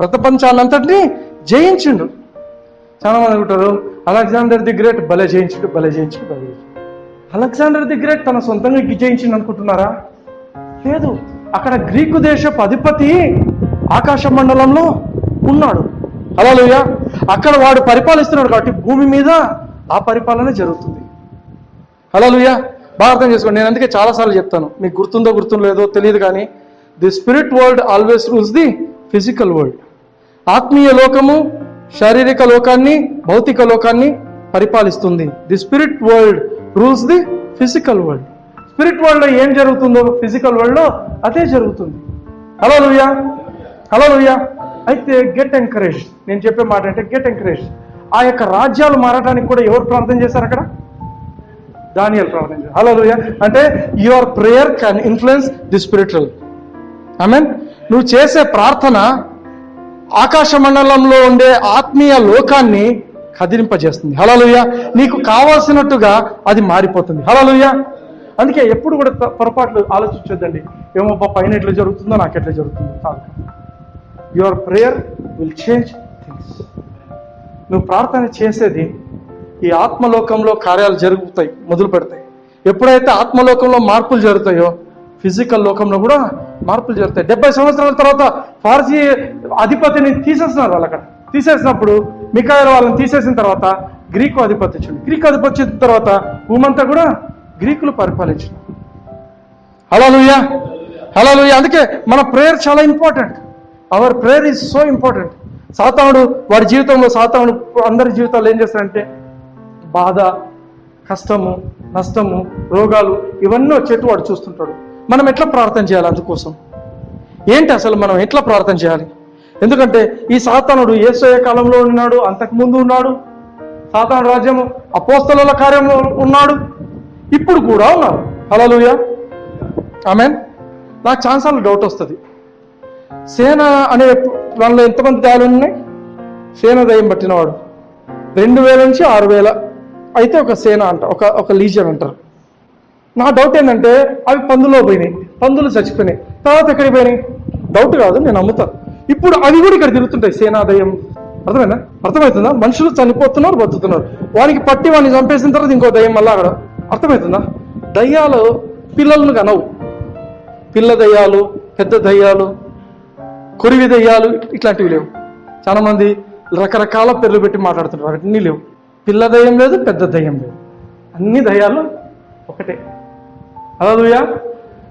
ప్రపంచాన్నంతటినీ జయించిండు. చాలా మంది అనుకుంటారు అలెగ్జాండర్ ది గ్రేట్ భలే జయించిండు, భలే జయించిండు, భలే జయించిండు. అలెగ్జాండర్ ది గ్రేట్ తన సొంతంగా జయించిండు అనుకుంటున్నారా? లేదు. అక్కడ గ్రీకు దేశపు అధిపతి ఆకాశ మండలంలో ఉన్నాడు. హల్లెలూయా. అక్కడ వాడు పరిపాలిస్తున్నాడు కాబట్టి భూమి మీద ఆ పరిపాలన జరుగుతుంది. హల్లెలూయా. బాగా అర్థం చేసుకోండి. నేను అందుకే చాలాసార్లు చెప్తాను, మీకు గుర్తుందో తెలియదు కానీ the spirit world always rules the physical world. ఆత్మీయ లోకము శారీరక లోకాన్ని, భౌతిక లోకాన్ని పరిపాలిస్తుంది. The spirit world rules the physical world. Spirit వరల్డ్లో ఏం జరుగుతుందో ఫిజికల్ వరల్డ్లో అదే జరుగుతుంది. హల్లెలూయా. హల్లెలూయా. అయితే గెట్ ఎంకరేజ్. నేను చెప్పే మాట అంటే గెట్ ఎంకరేజ్. ఆ యొక్క రాజ్యాలు మారడానికి కూడా ఎవరు ప్రార్థన చేశారు అక్కడ? దానియేలు ప్రార్థన చేశారు. హల్లెలూయా. అంటే your prayer can influence the spiritual. ఆమేన్. నువ్వు చేసే ప్రార్థన ఆకాశ మండలంలో ఉండే ఆత్మీయ లోకాన్ని కదిలింపజేస్తుంది. హల్లెలూయా. నీకు కావాల్సినట్టుగా అది మారిపోతుంది. హల్లెలూయా. అందుకే ఎప్పుడు కూడా పొరపాట్లు ఆలోచించొద్దండి. ఏమో పైన ఎట్లా జరుగుతుందో నాకు ఎట్లా జరుగుతుందో కాదు. Your prayer will change things. నువ్వు ప్రార్థన చేసేది ఈ ఆత్మలోకంలో కార్యాలు జరుగుతాయి, మొదలు పెడతాయి. ఎప్పుడైతే ఆత్మలోకంలో మార్పులు జరుగుతాయో ఫిజికల్ లోకంలో కూడా మార్పులు జరుగుతాయి. 70 సంవత్సరాల తర్వాత ఫార్సీ అధిపతిని తీసేస్తున్నారు. వాళ్ళు అక్కడ తీసేసినప్పుడు మిఖాయేలు వాళ్ళని తీసేసిన తర్వాత గ్రీకు అధిపతి వచ్చింది. గ్రీకు అధిపతి వచ్చిన తర్వాత భూమంతా కూడా గ్రీకులు పరిపాలించారు. హల్లెలూయా. హల్లెలూయా. అందుకే మన ప్రేయర్ చాలా important. Our prayer is so important. సాతానుడు వాడి జీవితంలో అందరి జీవితాలు ఏం చేస్తాడంటే బాధ, కష్టము, నష్టము, రోగాలు ఇవన్నీ వచ్చేట్టు వాడు చూస్తుంటాడు. మనం ఎట్లా ప్రార్థన చేయాలి? అందుకోసం ఏంటి అసలు మనం ఎట్లా ప్రార్థన చేయాలి? ఎందుకంటే ఈ సాతానుడు యేసయ్య కాలంలో ఉన్నాడు, అంతకుముందు ఉన్నాడు. సాతాను రాజ్యము అపోస్తలుల కార్యంలో ఉన్నాడు, ఇప్పుడు కూడా ఉన్నాడు. హల్లెలూయా. ఆమేన్. నాకు చాలాసార్లు డౌట్ వస్తుంది, సేన అనే దానిలో ఎంతమంది దయాలు ఉన్నాయి? సేన దయ్యం పట్టినవాడు 2000 నుంచి 6000 అయితే ఒక సేన అంట, ఒక లీజియన్ అంటారు. నా డౌట్ ఏంటంటే అవి పందులో పోయినాయి, పందులు చచ్చిపోయినాయి, తర్వాత ఎక్కడికి పోయినాయి? డౌట్ కాదు, నేను నమ్ముతాను. ఇప్పుడు అవి కూడా ఇక్కడ తిరుగుతుంటాయి, సేనాదయం. అర్థమవుతుందా? మనుషులు చనిపోతున్నారు, బతుకుతున్నారు. వానికి పట్టి వాడిని చంపేసిన తర్వాత ఇంకో దయ్యం మళ్ళీ అక్కడ. అర్థమవుతుందా? దయ్యాలు పిల్లలను కనవు. పిల్ల దయ్యాలు, పెద్ద దయ్యాలు, కొరివి దయ్యాలు ఇట్లాంటివి లేవు. చాలా మంది రకరకాల పేర్లు పెట్టి మాట్లాడుతుంటారు, అన్నీ లేవు. పిల్ల దయ్యం లేదు, పెద్ద దయ్యం లేదు, అన్ని దయ్యాలు ఒకటే. హల్లెలూయా.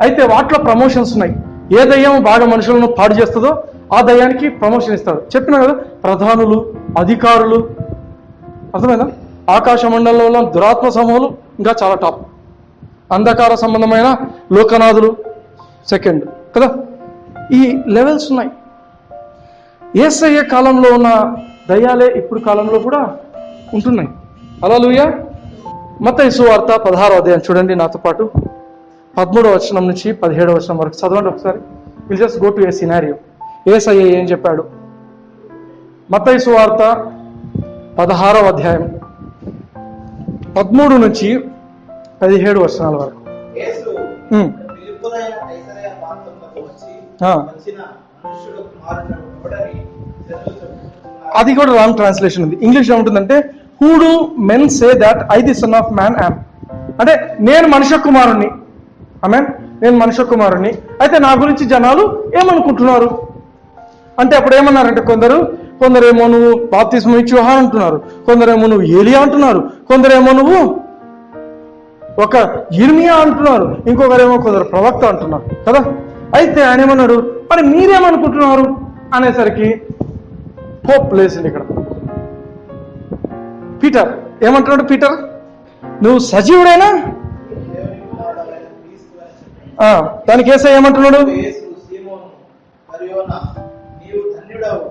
అయితే వాటిలో ప్రమోషన్స్ ఉన్నాయి. ఏ దయ్యం బాగా మనుషులను పాడు చేస్తుందో ఆ దయ్యానికి ప్రమోషన్ ఇస్తాడు. చెప్పినా కదా, ప్రధానులు, అధికారులు. అర్థమైందా? ఆకాశ మండలంలో దురాత్మ సమూహాలు ఇంకా చాలా టాప్. అంధకార సంబంధమైన లోకనాథులు సెకండ్ కదా. ఈ లెవెల్స్ ఉన్నాయి. యేసయ్య కాలంలో ఉన్న దయ్యాలే ఇప్పుడు కాలంలో కూడా ఉంటున్నాయి. హల్లెలూయా. మత్తయి సువార్త 16వ అధ్యాయం చూడండి నాతో పాటు. 13వ వచనం నుంచి 17వ వచనం వరకు చదవండి ఒకసారి. Will just go to a scenario. యేసయ్య ఏం చెప్పాడు? మత్తయి సువార్త 16వ అధ్యాయం 13 నుంచి 17 వచనాల వరకు. యేసు ఫిలిప్పులైన కైసరయ ప్రాంతంలోకి వచ్చి వచ్చిన మనుష్యుడు కుమారుడు ఎవడని తెలుసుకున్నాడు. అది కూడా రాంగ్ ట్రాన్స్లేషన్ ఉంది. ఇంగ్లీష్ ఏముంటుందంటే who do men say that I the son of man yam. అంటే నేను మనుష్య కుమారుణ్ణి. ఆమేన్. నేను మనుష్య కుమారుణ్ణి. అయితే నా గురించి జనాలు ఏమనుకుంటున్నారు అంటే అప్పుడు ఏమన్నారంటే కొందరేమో నువ్వు బాప్తిస్మం ఇచ్చి యోహాను అంటున్నారు, కొందరేమో నువ్వు ఏలియా అంటున్నారు, కొందరేమో నువ్వు ఒక ఇర్మియా అంటున్నారు, ఇంకొకరేమో కొందరు ప్రవక్త అంటున్నారు కదా. అయితే ఆయన ఏమన్నాడు, మరి మీరేమనుకుంటున్నారు అనేసరికి పోప్ లేసింది ఇక్కడ. పీటర్ ఏమంటున్నాడు, పీటర్ నువ్వు సజీవుడైనా, దేవుని కుమారుడైన క్రీస్తు అని చెప్పాడు. దానికి యేసయ్య ఏమంటున్నాడు, యేసు సీమోను మరియోనా, నీవు ధన్యుడవు,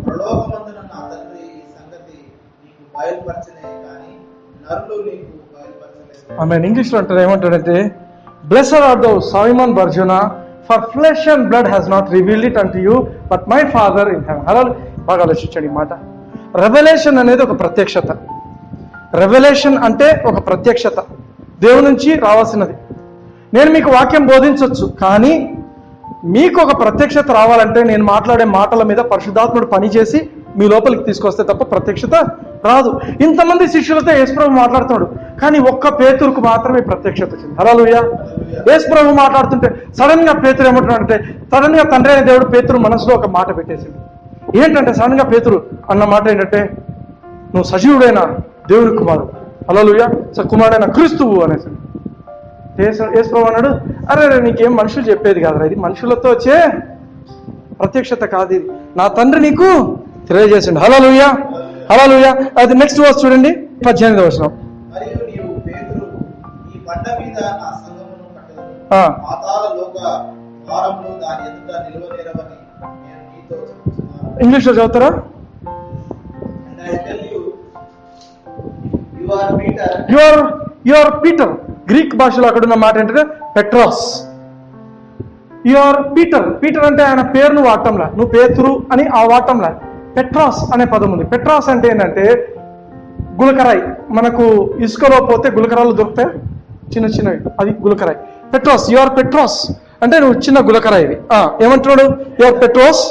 పరలోకమందున నా తండ్రి ఈ సంగతి నీకు బయలుపరచనే కానీ నరులు నీకు బయలుపరచలేదు. ఆమె ఇంగ్లీష్లో అంటారు, ఏమంటాడంటే blessed are thou Simon Barjona, for flesh and blood has not revealed it unto you but my father in heaven. అలా బాగా ఆలోచించండి ఈ మాట. రెవల్యూషన్ అనేది ఒక ప్రత్యక్షత. రెవల్యూషన్ అంటే ఒక ప్రత్యక్షత, దేవుని నుంచి రావాల్సినది. నేను మీకు వాక్యం బోధించవచ్చు, కానీ మీకు ఒక ప్రత్యక్షత రావాలంటే నేను మాట్లాడే మాటల మీద పరిశుద్ధాత్ముడు పనిచేసి మీ లోపలికి తీసుకొస్తే తప్ప ప్రత్యక్షత రాదు. ఇంతమంది శిష్యులతో యేసుప్రభు మాట్లాడుతున్నాడు, కానీ ఒక్క పేతురుకు మాత్రమే ప్రత్యక్షత వచ్చింది. హల్లెలూయా. యేసుప్రభు మాట్లాడుతుంటే సడన్ గా పేతురు ఏమంటున్నాడంటే, సడన్ గా తండ్రి అయిన దేవుడు పేతురు మనసులో ఒక మాట పెట్టేసింది. ఏంటంటే సడన్ గా పేతురు అన్న మాట ఏంటంటే, నువ్వు సజీవుడైన దేవుని కుమారుడు, హల్లెలూయా, కుమారుడైన క్రీస్తువు అనేసి. యేసుప్రభు అన్నాడు, అరే నీకేం మనుషులు చెప్పేది కాదురా, ఇది మనుషులతో వచ్చే ప్రత్యక్షత కాదు, ఇది నా తండ్రి నీకు తెలియజేసిండు. హల్లెలూయా, హల్లెలూయా. అది నెక్స్ట్ వర్స్ చూడండి, 18వ వచనం. మరియు నీవు పేతురు, ఈ బండ మీద నా సంఘమును కట్టెదను, పాతాళ లోక ద్వారములు దాని ఎదుట నిలువనేరవని నేను నీతో చెప్తున్నాను. ఇంగ్లీష్లో చదువుతారా? And I tell you, you are Peter. You are Peter. Greek భాషలో అక్కడ ఉన్న మాట ఏంటంటే Petros. You are Peter. Peter అంటే ఆయన పేరును వాడటంలా, నువ్వు పేతురు అని ఆ వాడటంలా. పెట్రాస్ అనే పదం ఉంది. పెట్రాస్ అంటే ఏంటంటే గులకరాయి. మనకు ఇసుకలో పోతే గులకరాలు దొరుకుతాయి చిన్న చిన్నవి, అది గులకరాయి. పెట్రాస్, యు ఆర్ పెట్రాస్ అంటే నువ్వు చిన్న గులకరాయివి. ఏమంటున్నాడు, you are Petros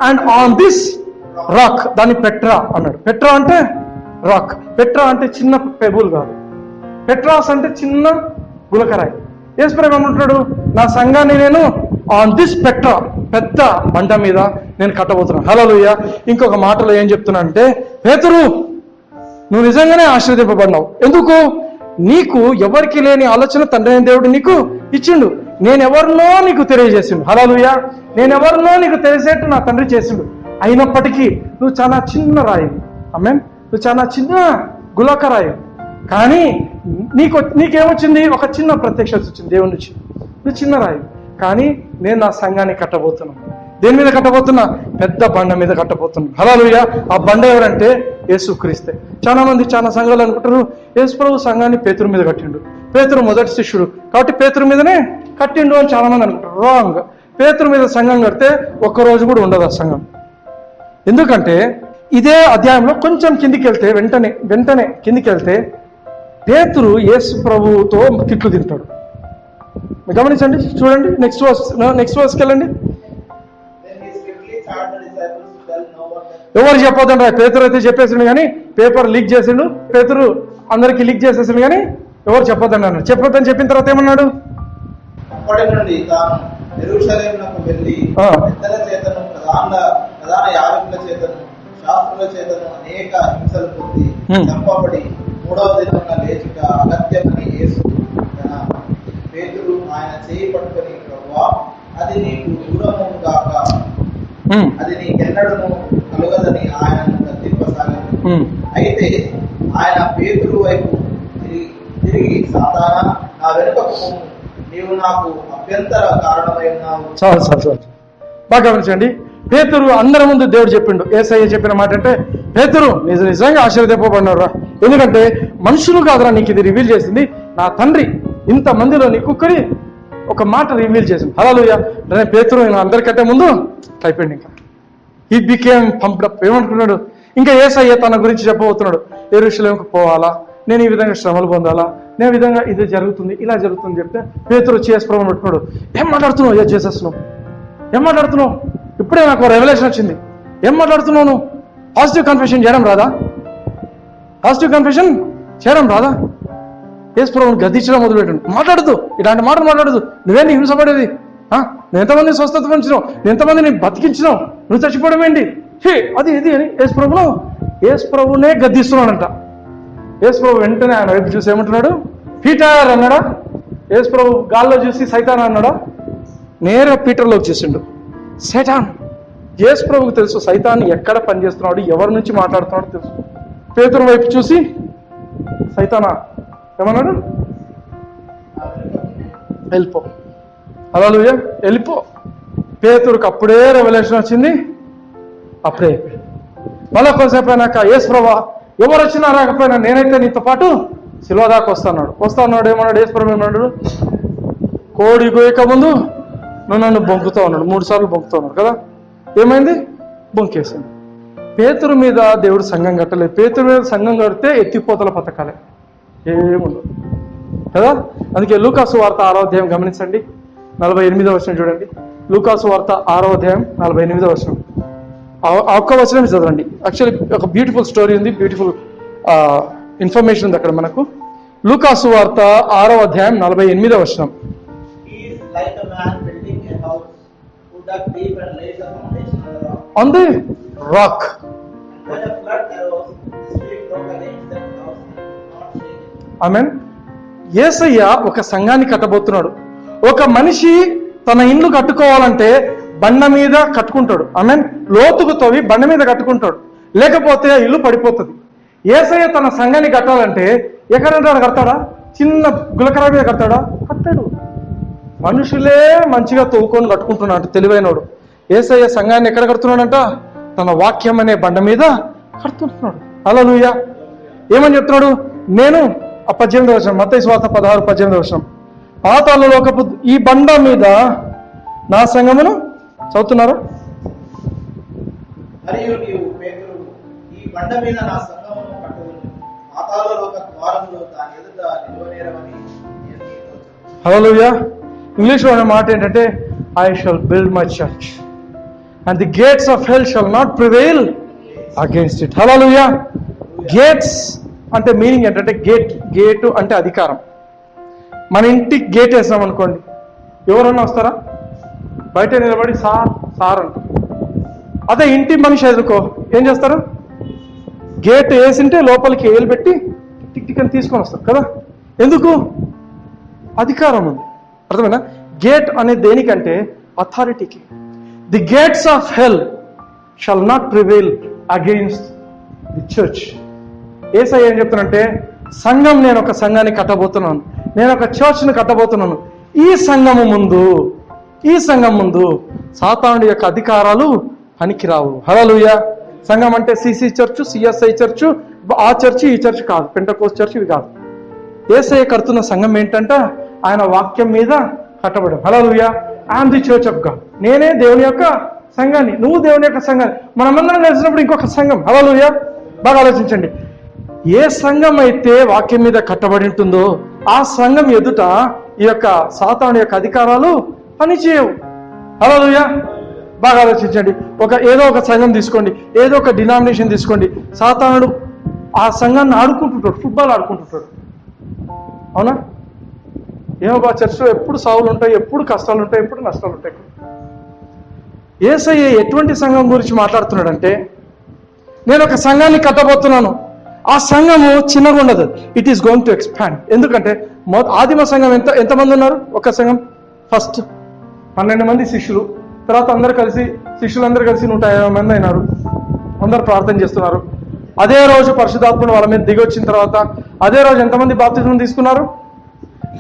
and on this rock. దాన్ని పెట్రా అన్నాడు. పెట్రా అంటే రాక్. పెట్రా అంటే చిన్న పెబుల్ కాదు, పెట్రాస్ అంటే చిన్న గులకరాయి. యేసుప్రభు ఏమంటున్నాడు, నా సంఘాన్ని నేను ఆన్ దిస్ పెట్రా, పెద్ద బండ మీద నేను కట్టబోతున్నాను. హల్లెలూయా. ఇంకొక మాటలో ఏం చెప్తున్నా అంటే, పేతురు నువ్వు నిజంగానే ఆశీర్వదింపబడినావు. ఎందుకు? నీకు ఎవరికి లేని ఆలోచన తండ్రి అయిన దేవుడు నీకు ఇచ్చిండు. నేనెవరినో నీకు తెలియజేసిండు. హల్లెలూయా. నేనెవరినో నీకు తెలిసేట్టు నా తండ్రి చేసిండు. అయినప్పటికీ నువ్వు చాలా చిన్న రాయి. ఆమేన్. నువ్వు చాలా చిన్న గులకరాయి, కానీ నీకేమొచ్చింది, ఒక చిన్న ప్రత్యక్షత వచ్చింది దేవుని నుంచి. నువ్వు చిన్న రాయి, కానీ నేను నా సంఘాన్ని కట్టబోతున్నాను. దేని మీద కట్టబోతున్నా? పెద్ద బండ మీద కట్టబోతున్నా. హల్లెలూయా. ఆ బండ ఎవరంటే యేసుక్రీస్తే. చాలా మంది చాలా సంఘాలు అనుకుంటారు, యేసుప్రభు సంఘాన్ని పేతురు మీద కట్టిండు, పేతురు మొదటి శిష్యుడు కాబట్టి పేతురు మీదనే కట్టిండు అని చాలా మంది అనుకుంటారు. రాంగ్. పేతురు మీద సంఘం కడితే ఒక్కరోజు కూడా ఉండదు ఆ సంఘం. ఎందుకంటే ఇదే అధ్యాయంలో కొంచెం కిందికి వెళ్తే వెంటనే కిందికి వెళ్తే పేతురు యేసు ప్రభువుతో తిట్లు తింటాడు. గమనించండి, చూడండి, నెక్స్ట్ వర్స్కి వెళ్ళండి. ఎవరు చెప్పొద్దండి, పేతురు అయితే చెప్పేసిండు కానీ పేపర్ లీక్ చేసిండు, పేతురు అందరికి లీక్ చేసేసిండు కానీ ఎవరు చెప్పొద్దండి అన్నాడు. చెప్పొద్దని చెప్పిన తర్వాత ఏమన్నాడు, అప్పటి నుండి తాను యెరూషలేమునకు వెళ్ళి పెద్దల చేతను ప్రధాన యాజకుల చేతను శాస్త్రుల చేతను అనేక హింసలు పొంది చంపబడి మూడవ దినమున లేచుట అగత్యమని యేసు పేతురు ఆయన చేయి పట్టుకొని, ప్రభువా అది నీకు దూరము గాక, అది నీకెన్నడను కలుగదని ఆయనను గద్దింపసాగాను. అయితే ఆయన పేతురు వైపు తిరిగి సాతానా నా వెనుకకు పొమ్ము, నీవు నాకు అభ్యంతర కారణమై ఉన్నావు. చాలు బాగా గమనించండి. పేతురు అందరి ముందు దేవుడు చెప్పిండు. యేసయ్య చెప్పిన మాట అంటే, పేతురు నిజంగా ఆశీర్వదింపబడినారు రా, ఎందుకంటే మనుషులు కాదురా నీకు ఇది రివీల్ చేసింది, నా తండ్రి ఇంతమందిలో నీకుక్కడి ఒక మాట రివీల్ చేసింది. హల్లెలూయా. పేతురు అందరికంటే ముందు అయిపోయింది. ఇంకా ఈ బికేమ్ పంప్డ్ అప్. ఏమనుకున్నాడు, ఇంకా యేసయ్య తన గురించి చెప్పబోతున్నాడు. యెరూషలేముకు పోవాలా, నేను ఈ విధంగా శ్రమలు పొందాలా, నేను ఈ విధంగా ఇది జరుగుతుంది, ఇలా జరుగుతుంది చెప్తే పేతురు యేసు ప్రభువుని పెట్టుకున్నాడు. ఏం మాట్లాడుతున్నావు ఏ చేసేస్తున్నావు, ఏం మాట్లాడుతున్నావు, ఇప్పుడే నాకు రెవల్యూషన్ వచ్చింది, ఏం మాట్లాడుతున్నావు నువ్వు, పాజిటివ్ కన్ఫెషన్ చేయడం రాదా, పాజిటివ్ కన్ఫెషన్ చేయడం రాదా? యేసు ప్రభువుని గద్దించడం మొదలుపెట్టాడు. మాట్లాడదు, ఇలాంటి మాటలు మాట్లాడదు, నువ్వేంటి హింసపడేది, నువ్వు ఎంతమంది స్వస్థత పంచినావు, నువ్వు ఎంతమందిని బతికించినావు, నువ్వు చచ్చిపోవడం ఏంటి, హే అది ఇది అని యేసు ప్రభువునే గద్దిస్తున్నాడంట. యేసు ప్రభు వెంటనే ఆయన వైపు చూసి ఏమంటున్నాడు, పీటర్ అన్నాడా? యేసు ప్రభు గాల్లో చూసి సైతాన్ అన్నాడా? నేరుగా పీటర్లోకి చూసిండు. సైతాన్. యేసు ప్రభుకు తెలుసు సైతాన్ ఎక్కడ పనిచేస్తున్నాడు, ఎవరి నుంచి మాట్లాడుతున్నాడు తెలుసు. పేతురు వైపు చూసి సైతానా ఏమన్నాడు? వెళ్ళిపో. హల్లెలూయా, వెళ్ళిపో. పేతురుకు అప్పుడే రెవల్యూషన్ వచ్చింది. అప్పుడే మళ్ళీ కొంతసేపు అయినాక యేసు ప్రభువా ఎవరు వచ్చినా రాకపోయినా నేనైతే నీతో పాటు శిలువ దాకా వస్తాన్నాడు. ఏమన్నాడు యేసు ప్రభు? ఏమన్నాడు? కోడి కోయక ముందు నువ్వు నన్ను బొంకుతా ఉన్నాడు. 3 సార్లు బొంకుతా ఉన్నాడు కదా. ఏమైంది? బొంకేసింది. పేతురు మీద దేవుడు సంఘం కట్టలేదు. పేతురు మీద సంఘం కడితే ఎత్తిపోతల పథకాలే, ఏముండదు కదా. అందుకే లూకాసు వార్త 6వ అధ్యాయం గమనించండి, 48వ వచనం చూడండి. లూకాసు వార్త 6వ అధ్యాయం 48వ వచనం. ఒక్క వచనం చదవండి. యాక్చువల్లీ ఒక బ్యూటిఫుల్ స్టోరీ ఉంది, బ్యూటిఫుల్ ఇన్ఫర్మేషన్ ఉంది అక్కడ మనకు. లూకాసు వార్త 6వ అధ్యాయం 48వ వచనం. On the rock. ఆమేన్. యేసయ్య ఒక సంఘాన్ని కట్టబోతున్నాడు. ఒక మనిషి తన ఇల్లు కట్టుకోవాలంటే బండ మీద కట్టుకుంటాడు. ఆమేన్. లోతుకు తవ్వి బండ మీద కట్టుకుంటాడు, లేకపోతే ఇల్లు పడిపోతుంది. యేసయ్య తన సంఘాన్ని కట్టాలంటే ఎక్కడంటే కడతాడా? చిన్న గులకరా మీద కడతాడా? కట్టాడు. మనుషులే మంచిగా తవ్వుకొని కట్టుకుంటున్నాడు తెలివైనోడు. యేసయ్య సంఘాన్ని ఎక్కడ కడుతున్నాడంట? తన వాక్యం అనే బండ మీద కడుతున్నాడు. హల్లెలూయా. ఏమని చెప్తున్నాడు? నేను 18వ వచనం, మత్తయి సువార్త 16:18 వచనం. పాతాళలోకపు ఈ బండ మీద నా సంఘమును చదువుతున్నారా? మరియు నీవు పేతురు, ఈ బండ మీద నా సంఘమును కట్టుదును, పాతాళలోక ద్వారములు దాని ఎదుట నిలువనేరవని నేను నీతో చెప్తున్నాను. హల్లెలూయా. ఇంగ్లీష్లో అనే మాట ఏంటంటే I shall build my church and the gates of hell shall not prevail against it. Hallelujah. Gates అంటే మీనింగ్ ఏంటంటే గేటు అంటే అధికారం. మన ఇంటికి గేట్ వేసాం అనుకోండి, ఎవరన్నా వస్తారా? బయట నిలబడి సార్ అంట. అదే ఇంటి మనిషి ఎదుర్కో ఏం చేస్తారు? గేట్ వేసింటే లోపలికి ఏలు పెట్టి టిక్ టిక్ అని తీసుకొని వస్తారు కదా. ఎందుకు? అధికారం ఉంది. అర్థమైనా? గేట్ అనే దేనికంటే అథారిటీకి. The gates of hell shall not prevail against the church. Yesayya ఏం చెప్తానంటే సంఘం, నేను ఒక సంఘాన్ని కట్టబోతున్నాను, నేను ఒక చర్చ్ని కట్టబోతున్నాను. ఈ సంఘం ముందు సాతానుడి యొక్క అధికారాలు పనికిరావు. హల్లెలూయా. సంఘం అంటే సిసి చర్చ్, సిఎస్ఐ చర్చ్, ఆ చర్చ్ ఈ చర్చ్ కాదు, పెంటకోస్ట్ చర్చ్ ఇవి కాదు. యేసయ్య కడుతున్న సంఘం ఏంటంట? ఆయన వాక్యం మీద కట్టబడం. Hallelujah. I'm the church of God. నేనే దేవుని యొక్క సంఘాన్ని, నువ్వు దేవుని యొక్క సంఘాన్ని. మనమందరం కలిసినప్పుడు ఇంకొక సంఘం. హల్లెలూయా. బాగా ఆలోచించండి. ఏ సంఘం అయితే వాక్యం మీద కట్టబడి ఉంటుందో ఆ సంఘం ఎదుట ఈ యొక్క సాతాను యొక్క అధికారాలు పనిచేయవు. హల్లెలూయా. బాగా ఆలోచించండి. ఏదో ఒక సంఘం తీసుకోండి, ఏదో ఒక డినామినేషన్ తీసుకోండి. సాతానుడు ఆ సంఘాన్ని ఆడుకుంటుంటాడు, ఫుట్బాల్ ఆడుకుంటుంటాడు. అవునా? ఏమో బా చర్చిలో ఎప్పుడు సావులు ఉంటాయి, ఎప్పుడు కష్టాలు ఉంటాయి, ఎప్పుడు నష్టాలు ఉంటాయి. యేసయ్య ఎటువంటి సంఘం గురించి మాట్లాడుతున్నాడంటే నేను ఒక సంఘాన్ని కట్టబోతున్నాను. ఆ సంఘము చిన్నగా ఉండదు, it is going to expand. ఎందుకంటే ఆదిమ సంఘం ఎంతమంది ఉన్నారు? ఒక సంఘం ఫస్ట్ 12 మంది శిష్యులు, తర్వాత శిష్యులందరూ కలిసి 150 మంది అయినారు. అందరూ ప్రార్థన చేస్తున్నారు. అదే రోజు పరిశుద్ధాత్ముడు వాళ్ళ మీద దిగి వచ్చిన తర్వాత అదే రోజు ఎంతమంది బాప్తిజం తీసుకున్నారు?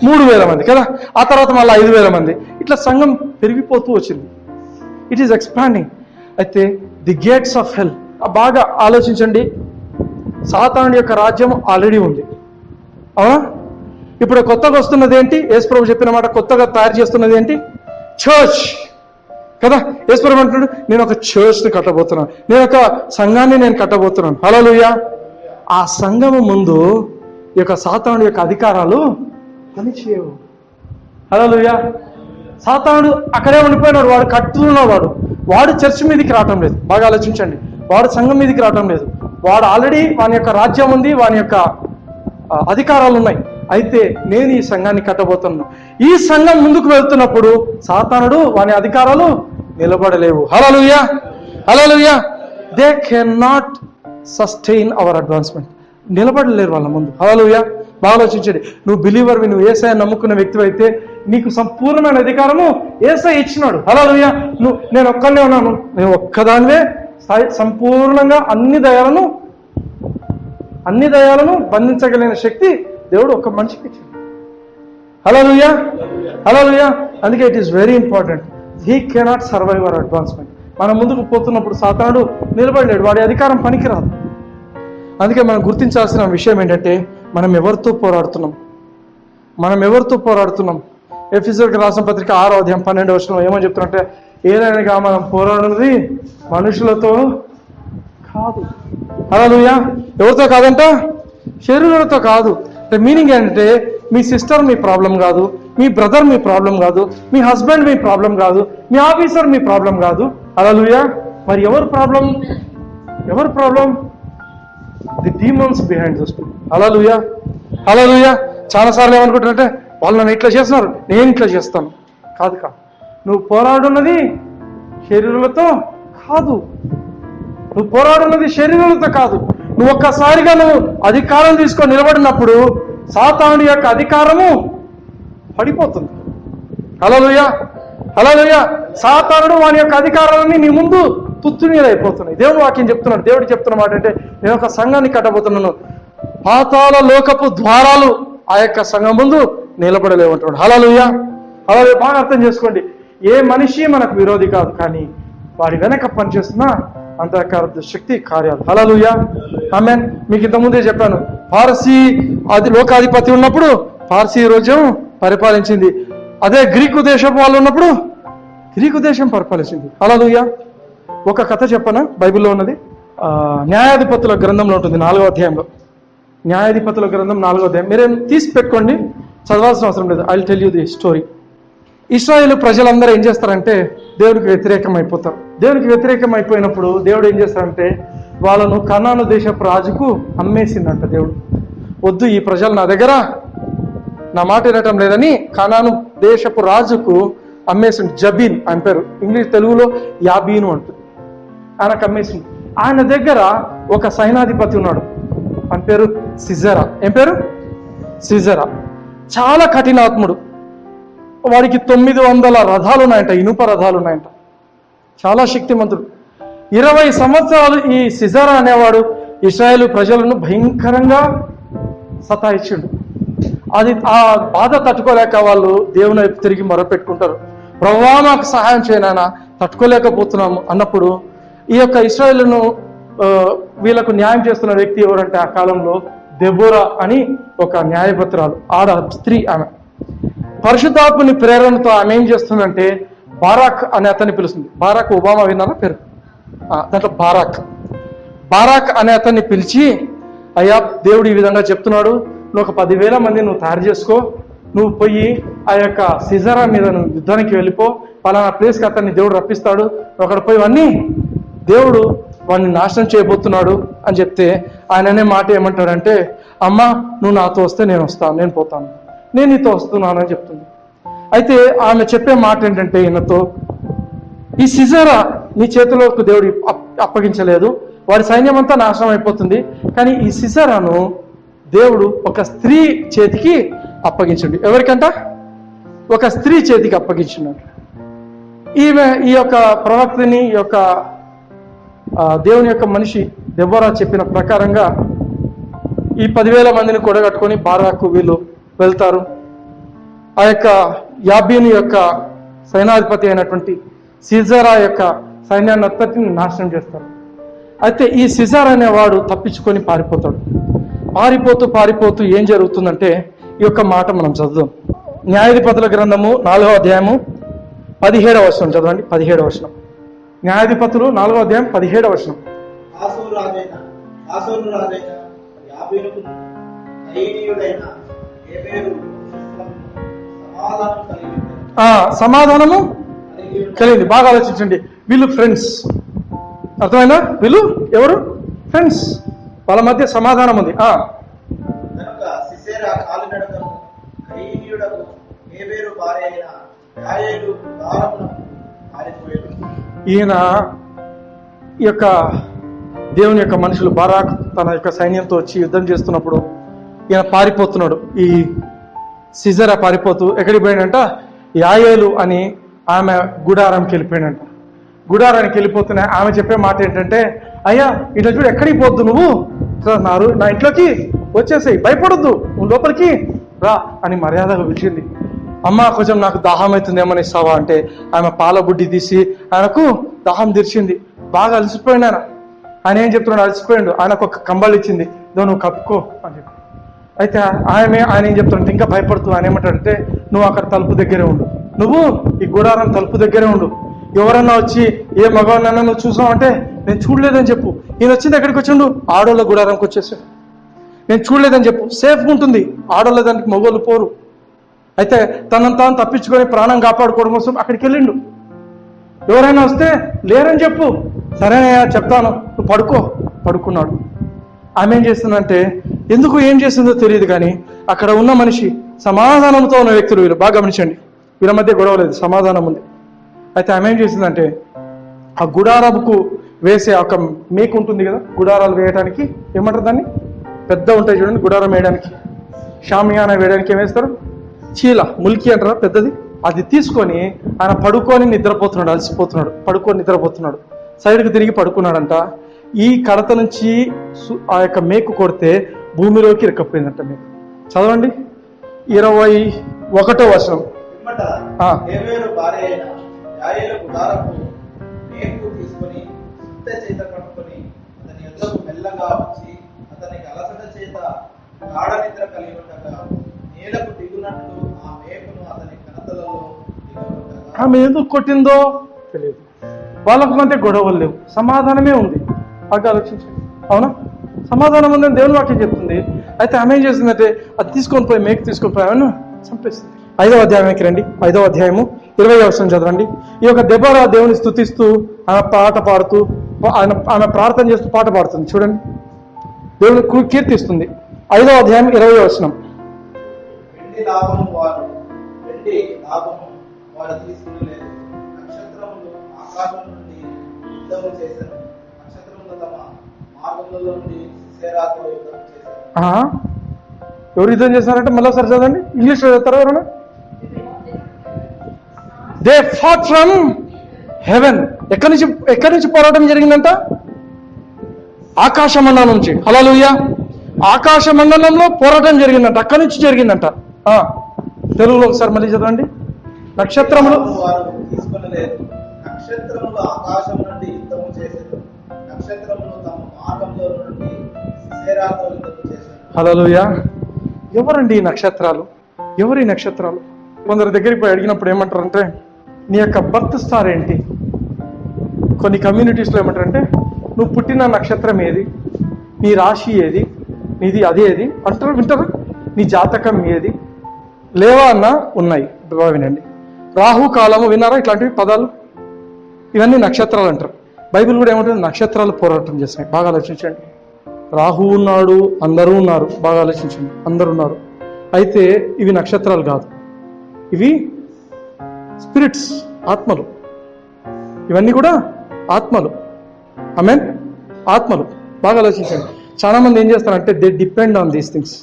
3000 మంది కదా. ఆ తర్వాత మళ్ళీ 5000 మంది. ఇట్లా సంఘం పెరిగిపోతూ వచ్చింది. It is expanding. అయితే ది గేట్స్ ఆఫ్ హెల్, బాగా ఆలోచించండి. సాతాను యొక్క రాజ్యం ఆల్రెడీ ఉంది. అవునా? ఇప్పుడు కొత్తగా వస్తున్నది ఏంటి? యేసు ప్రభు చెప్పిన మాట, కొత్తగా తయారు చేస్తున్నది ఏంటి? చర్చ్ కదా. యేసు ప్రభు అంటున్నాడు నేను ఒక చర్చ్ని కట్టబోతున్నాను, నేను ఒక సంఘాన్ని నేను కట్టబోతున్నాను. హల్లెలూయా. ఆ సంఘము ముందు ఈ యొక్క సాతాను యొక్క అధికారాలు పనిచేయవు. హల్లెలూయా. సాతానుడు అక్కడే ఉండిపోయినాడు, వాడు కట్టుతున్నాడు, వాడు చర్చ్ మీదకి రావటం లేదు. బాగా ఆలోచించండి. వాడు సంఘం మీదకి రావటం లేదు. వాడు ఆల్రెడీ వాని యొక్క రాజ్యం ఉంది, వాని యొక్క అధికారాలు ఉన్నాయి. అయితే నేను ఈ సంఘాన్ని కట్టబోతున్నాను. ఈ సంఘం ముందుకు వెళ్తున్నప్పుడు సాతానుడు వాని అధికారాలు నిలబడలేవు. Hallelujah. Hallelujah. They can not sustain our advancement. నిలబడలేరు వాళ్ళ ముందు. హల్లెలూయా. బాగా ఆలోచించండి. నువ్వు బిలీవర్వి, నువ్వు యేసయ్యను నమ్ముకున్న వ్యక్తి అయితే నీకు సంపూర్ణమైన అధికారము యేసయ్య ఇచ్చినాడు. హల్లెలూయా. నేను ఒక్కనే ఉన్నాను, నేను ఒక్కదానివే సంపూర్ణంగా అన్ని దయాలను బంధించగలిగిన శక్తి దేవుడు ఒక్క మనిషికి ఇచ్చాడు. హల్లెలూయా, హల్లెలూయా. అందుకే it is very important. He cannot survive our advancement. మనం ముందుకు పోతున్నప్పుడు సాతానుడు నిలబడలేడు, వాడి అధికారం పనికిరాదు. అందుకే మనం గుర్తించాల్సిన విషయం ఏంటంటే మనం ఎవరితో పోరాడుతున్నాం. ఎఫెసీయులకు రాసిన పత్రిక 6వ అధ్యాయం 12వ వచనం ఏమని చెప్తున్నట్టే, ఏదైనా మనం పోరాడున్నది మనుషులతో కాదు. హల్లెలూయా. ఎవరితో కాదంట? శరీరులతో కాదు. అంటే మీనింగ్ ఏంటంటే మీ సిస్టర్ మీ ప్రాబ్లం కాదు, మీ బ్రదర్ మీ ప్రాబ్లం కాదు, మీ హస్బెండ్ మీ ప్రాబ్లం కాదు, మీ ఆఫీసర్ మీ ప్రాబ్లం కాదు. హల్లెలూయా. మరి ఎవరు problem? The demons behind this people. Hallelujah, hallelujah. చాలాసార్లు ఏమనుకుంటారంటే వాళ్ళు నన్ను ఇట్లా చేస్తున్నారు, నేను ఇట్లా చేస్తాను. కాదు. నువ్వు పోరాడున్నది శరీరులతో కాదు. నువ్వు ఒక్కసారిగా అధికారం తీసుకొని నిలబడినప్పుడు సాతానుడి యొక్క అధికారము పడిపోతుంది. హల్లెలూయా, హల్లెలూయా. సాతానుడు వాని యొక్క అధికారాలన్నీ నీ ముందు తుత్తునీరైపోతున్నాయి. దేవుడు వాక్యం చెప్తున్నాడు. దేవుడు చెప్తున్న మాట అంటే, నేను ఒక సంఘాన్ని కట్టబోతున్నాను, పాతాళ లోకపు ద్వారాలు ఆ యొక్క సంఘం ముందు నిలబడలేమంటున్నాడు. హల్లెలూయా, హల్లెలూయా. బాగా అర్థం చేసుకోండి. ఏ మనిషి మనకు విరోధి కాదు, కానీ వాడి వెనక పనిచేస్తున్న అంతఃకర శక్తి కార్యాలు. హల్లెలూయా, ఆమేన్. మీకు ఇంతకుముందే చెప్పాను, పారసీ లోకాధిపతి ఉన్నప్పుడు పారసీ రాజ్యం పరిపాలించింది. అదే గ్రీకు దేశపు వాళ్ళు ఉన్నప్పుడు గ్రీకు దేశం పరిపాలించింది. హల్లెలూయా. ఒక కథ చెప్పనా, బైబిల్లో ఉన్నది. న్యాయాధిపతుల గ్రంథంలో ఉంటుంది 4వ అధ్యాయంలో. న్యాయాధిపతుల గ్రంథం 4వ అధ్యాయం. మీరేం తీసి పెట్టుకోండి, చదవాల్సిన అవసరం లేదు. I will tell you the story. ఇశ్రాయేలు ప్రజలందరూ ఏం చేస్తారంటే దేవుడికి వ్యతిరేకం అయిపోతారు. దేవునికి వ్యతిరేకం అయిపోయినప్పుడు దేవుడు ఏం చేస్తారంటే వాళ్ళను కనాను దేశపు రాజుకు అమ్మేసిందంట. దేవుడు, వద్దు, ఈ ప్రజలు నా దగ్గర నా మాట వినటం లేదని కనాను దేశపు రాజుకు అమ్మేసింది. జబీన్ ఆయన పేరు, ఇంగ్లీష్ తెలుగులో యాబీను అంటుంది. ఆయనకు అమ్మేసింది. ఆయన దగ్గర ఒక సైనాధిపతి ఉన్నాడు, ఆయన పేరు సిజరా. ఏం పేరు? సిజరా. చాలా కఠినాత్ముడు. వాడికి 900 రథాలు ఉన్నాయంట, ఇనుప రథాలు ఉన్నాయంట. చాలా శక్తిమంతుడు. 20 సంవత్సరాలు ఈ సిజరా అనేవాడు ఇశ్రాయేలు ప్రజలను భయంకరంగా సతాయించిండు. ఆ బాధ తట్టుకోలేక వాళ్ళు దేవుని వైపు తిరిగి మొరపెట్టుకుంటారు. ప్రభువా, మాకు సహాయం చేయనానా, తట్టుకోలేకపోతున్నాము అన్నప్పుడు ఈ యొక్క ఇశ్రాయేలును వీళ్ళకు న్యాయం చేస్తున్న వ్యక్తి ఎవరంటే ఆ కాలంలో దెబోరా అని ఒక న్యాయపత్రాలు ఆడ స్త్రీ. ఆమె పరిశుద్ధాత్మని ప్రేరణతో ఆమె ఏం చేస్తుందంటే బారాక్ అనే అతన్ని పిలుస్తుంది. బారాక్ ఒబామా విన్నారా పేరు? దాంట్లో బారాక్ అనే అతన్ని పిలిచి, అయ్యా, దేవుడు ఈ విధంగా చెప్తున్నాడు, నువ్వు ఒక 10,000 మంది నువ్వు తయారు చేసుకో, నువ్వు పోయి ఆ యొక్క సిజరా మీద నువ్వు యుద్ధానికి వెళ్ళిపో, పలానా ప్లేస్కి అతన్ని దేవుడు రప్పిస్తాడు, నువ్వు అక్కడ పోయి అన్నీ దేవుడు వాడిని నాశనం చేయబోతున్నాడు అని చెప్తే ఆయన అనే మాట ఏమంటాడంటే, అమ్మా, నువ్వు నాతో వస్తే నేను వస్తాను, నేను పోతాను, నేను నీతో వస్తున్నాను అని చెప్తుంది. అయితే ఆమె చెప్పే మాట ఏంటంటే ఈయనతో, ఈ సిజరా నీ చేతిలోకి దేవుడు అప్పగించలేదు, వాడి సైన్యం అంతా నాశనం అయిపోతుంది, కానీ ఈ సిజరాను దేవుడు ఒక స్త్రీ చేతికి అప్పగించండి. ఎవరికంట? ఒక స్త్రీ చేతికి అప్పగించినాడు. ఈమె ఈ యొక్క ప్రవక్తని, ఈ యొక్క దేవుని యొక్క మనిషి దెబోరా చెప్పిన ప్రకారంగా ఈ 10,000 మందిని కూడగట్టుకొని బారాకు వీళ్ళు వెళ్తారు. ఆ యొక్క యాబీను యొక్క సైనాధిపతి అయినటువంటి సిజరా యొక్క సైన్యాన్ని అంతటిని నాశనం చేస్తారు. అయితే ఈ సిజర్ అనేవాడు తప్పించుకొని పారిపోతాడు. పారిపోతూ ఏం జరుగుతుందంటే ఈ యొక్క మాట మనం చదువుదాం. న్యాయాధిపతుల గ్రంథము 4వ అధ్యాయము 17వ వచనం చదవండి. 17వ వచనం. న్యాయాధిపతులు 4వ అధ్యాయం 17వ వచనం. ఆసోరు రాజైన యాబీనుకు నయనీయుడైన హేబెరు సమాధానము కలిగింది. బాగా ఆలోచించండి. వీళ్ళు ఫ్రెండ్స్, అర్థమైందా? వీళ్ళు ఎవరు? ఫ్రెండ్స్. వాళ్ళ మధ్య సమాధానం ఉంది. కనుక సిసెరా కాలినడకను నయనీయుడకు హేబెరు భార్య అయిన యాయేలు దారమునకు పారిపోయాడు. ఈయన ఈ యొక్క దేవుని యొక్క మనుషులు బారాక్ తన యొక్క సైన్యంతో వచ్చి యుద్ధం చేస్తున్నప్పుడు ఈయన పారిపోతున్నాడు. ఈ సిజరా పారిపోతూ ఎక్కడికి పోయాడంట, యాయేలు అని ఆమె గుడారంకి వెళ్ళిపోయాడంట. గుడారానికి వెళ్ళిపోతున్నా ఆమె చెప్పే మాట ఏంటంటే, అయ్యా ఇట్లా చూడు, ఎక్కడికి పోద్దు నువ్వు, నా ఇంట్లోకి వచ్చేసాయి, భయపడొద్దు, నువ్వు లోపలికి రా అని మర్యాదగా పిలిచింది. అమ్మ కొంచెం నాకు దాహం అవుతుంది, ఏమని ఇస్తావా అంటే ఆమె పాల బుడ్డి తీసి ఆయనకు దాహం తీర్చింది. బాగా అలసిపోయినా ఆయన ఏం చెప్తున్నాడు, అలసిపోయాడు. ఆయనకు ఒక కంబళి ఇచ్చింది, నువ్వు కప్పుకో అని చెప్పి. అయితే ఆయన ఏం చెప్తున్నాడు, ఇంకా భయపడుతూ ఆయన ఏమంటాడంటే, నువ్వు అక్కడ తలుపు దగ్గరే ఉండు, నువ్వు ఈ గుడారం తలుపు దగ్గరే ఉండు, ఎవరన్నా వచ్చి ఏ మగవాళ్ళన్నా నువ్వు చూసావు అంటే నేను చూడలేదని చెప్పు. ఈయన వచ్చింది ఎక్కడికి వచ్చిండు, ఆడోళ్ళ గుడారంకి వచ్చేసాడు. నేను చూడలేదని చెప్పు, సేఫ్గా ఉంటుంది, ఆడోళ్ళ దానికి మగవాళ్ళు పోరు. అయితే తనను తాను తప్పించుకొని ప్రాణం కాపాడుకోవడం కోసం అక్కడికి వెళ్ళిండు. ఎవరైనా వస్తే లేరని చెప్పు. సరేనయ్యా చెప్తాను, నువ్వు పడుకున్నాడు. ఆమె ఏం చేస్తుందంటే, ఎందుకు ఏం చేస్తుందో తెలియదు కానీ అక్కడ ఉన్న మనిషి సమాధానంతో ఉన్న వ్యక్తులు, వీళ్ళు బాగా గమనించండి, వీళ్ళ మధ్య గొడవ లేదు, సమాధానం ఉంది. అయితే ఆమె ఏం చేసిందంటే, ఆ గుడారముకు వేసే ఒక మేకు ఉంటుంది కదా, గుడారాలు వేయడానికి ఏమంటారు దాన్ని, పెద్ద ఉంటాయి చూడండి గుడారం వేయడానికి, షామియానా వేయడానికి ఏం వేస్తారు, చీల ముల్కి అంటారా పెద్దది, అది తీసుకొని ఆయన పడుకొని నిద్రపోతున్నాడు, అలసిపోతున్నాడు, పడుకొని నిద్రపోతున్నాడు, సైడ్కి తిరిగి పడుకున్నాడంట. ఈ కడత నుంచి ఆ యొక్క మేకు కొడితే భూమిలోకి ఇరక్కపోయిందంట. మీకు చదవండి 21వ వచనం. మెల్లగా వచ్చి అతనికి అలసట చేత గాఢ నిద్ర కలిగి ఉండగా నేలకు దిగునట్లు ఆ మేకును అతని కణతలలో దిగబట్టగా. ఆమె ఎందుకు కొట్టిందో తెలియదు, వాళ్ళకు మధ్య గొడవలు లేవు, సమాధానమే ఉంది. బాగా ఆలోచించండి, అవునా, సమాధానం ఉందని దేవుని వాక్యం చెప్తుంది. అయితే ఆమె ఏం చేసిందంటే, అది తీసుకొని పోయి మేకు తీసుకొని పోయి ఆమెను చంపేస్తుంది. 5వ అధ్యాయానికి రండి, 5వ అధ్యాయము 20వ వచనం చదవండి. ఈ యొక్క దెబోరా దేవుని స్తుతిస్తూ ఆమె పాట పాడుతూ ఆమె ప్రార్థన చేస్తూ పాట పాడుతుంది. చూడండి, దేవుని కీర్తిస్తుంది. 5వ అధ్యాయం 20వ వచనం. వెండి లాభము వారు తీసుకునలేదు, నక్షత్రములు ఆకాశం నుండి యుద్ధము చేశారు, నక్షత్రములు తమ మార్గములలో నుండి సిసెరాతో యుద్ధం చేశారు. ఎవరు యుద్ధం చేశారంటే మళ్ళీసారి చదవండి, ఇంగ్లీష్లో చదువుతారా ఎవరైనా? They fat from heaven. ఎక్కడి నుంచి పోరాటం జరిగిందంట? ఆకాశ మండలం నుంచి. హల్లెలూయా. ఆకాశ మండలంలో పోరాటం జరిగిందంట, అక్కడి నుంచి జరిగిందంట. తెలుగులో ఒకసారి మళ్ళీ చదవండి. నక్షత్రములు తీసుకునలేదు, నక్షత్రములు ఆకాశం నుండి యుద్ధము చేశారు, నక్షత్రములు తమ మార్గంలో నుండి సిసెరాతో యుద్ధము చేశారు. హల్లెలూయా. ఎవరండి ఈ నక్షత్రాలు? ఎవరు ఈ నక్షత్రాలు? కొందరి దగ్గరికి పోయి అడిగినప్పుడు ఏమంటారంటే, నీ యొక్క బర్త్ స్టార్ ఏంటి? కొన్ని కమ్యూనిటీస్లో ఏమంటారంటే, నువ్వు పుట్టిన నక్షత్రం ఏది, నీ రాశి ఏది, నీది అదేది అంటారు, వింటారు. నీ జాతకం ఏది, లేవా అన్న ఉన్నాయి, వినండి. రాహు కాలము విన్నారా? ఇట్లాంటివి పదాలు, ఇవన్నీ నక్షత్రాలు అంటారు. బైబిల్ కూడా ఏమంటుంది, నక్షత్రాలు పోరాటం చేస్తాయి. బాగా ఆలోచించండి. రాహు ఉన్నాడు, అందరూ ఉన్నారు, బాగా ఆలోచించండి, అందరూ ఉన్నారు. అయితే ఇవి నక్షత్రాలు కాదు, ఇవి స్పిరిట్స్, ఆత్మలు. ఇవన్నీ కూడా ఆత్మలు. ఆమేన్, ఆత్మలు. బాగా ఆలోచించండి. చాలా మంది ఏం చేస్తారంటే, they depend on these things.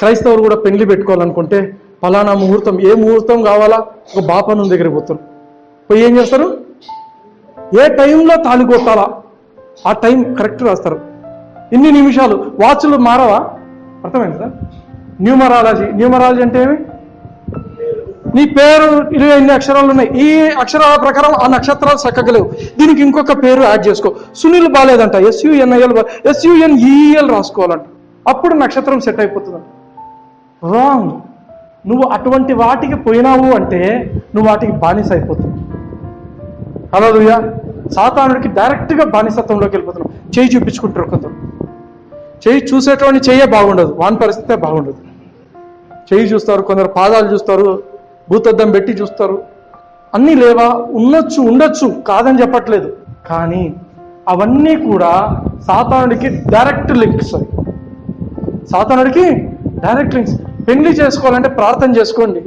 క్రైస్తవులు కూడా పెళ్లి పెట్టుకోవాలనుకుంటే ఫలానా ముహూర్తం, ఏ ముహూర్తం కావాలా, ఒక బాపను దగ్గరికి పోతారు. పోయి ఏం చేస్తారు, ఏ టైంలో తాళి కొట్టాలా ఆ టైం కరెక్ట్ రాస్తారు. ఇన్ని నిమిషాలు, వాచ్లు మారవా? అర్థమైంది సార్? న్యూమరాలజీ అంటే ఏమి? నీ పేరు 28 అక్షరాలు ఉన్నాయి, ఈ అక్షరాల ప్రకారం ఆ నక్షత్రాలు చక్కగలేవు, దీనికి ఇంకొక పేరు యాడ్ చేసుకో. సునీల్ బాలేదంట, SUNEL రాసుకోవాలంట, అప్పుడు నక్షత్రం సెట్ అయిపోతుందంట. రాంగ్. నువ్వు అటువంటి వాటికి పోయినావు అంటే నువ్వు వాటికి బానిస అయిపోతున్నావు. హల్లెలూయా. సాతానుడికి డైరెక్ట్గా బానిసత్వంలోకి వెళ్ళిపోతున్నావు. చేయి చూపించుకుంటారు కొందరు. చేయి చూసేటువంటి చెయ్యే బాగుండదు, వాని పరిస్థితే బాగుండదు. చేయి చూస్తారు, కొందరు పాదాలు చూస్తారు, భూతద్దం పెట్టి చూస్తారు. అన్నీ లేవా? ఉండొచ్చు, కాదని చెప్పట్లేదు. కానీ అవన్నీ కూడా సాతానుడికి డైరెక్ట్ లింక్స్. సాతానుడికి డైరెక్ట్ లింక్స్. పెళ్లి చేసుకోవాలంటే ప్రార్థన చేసుకోండి.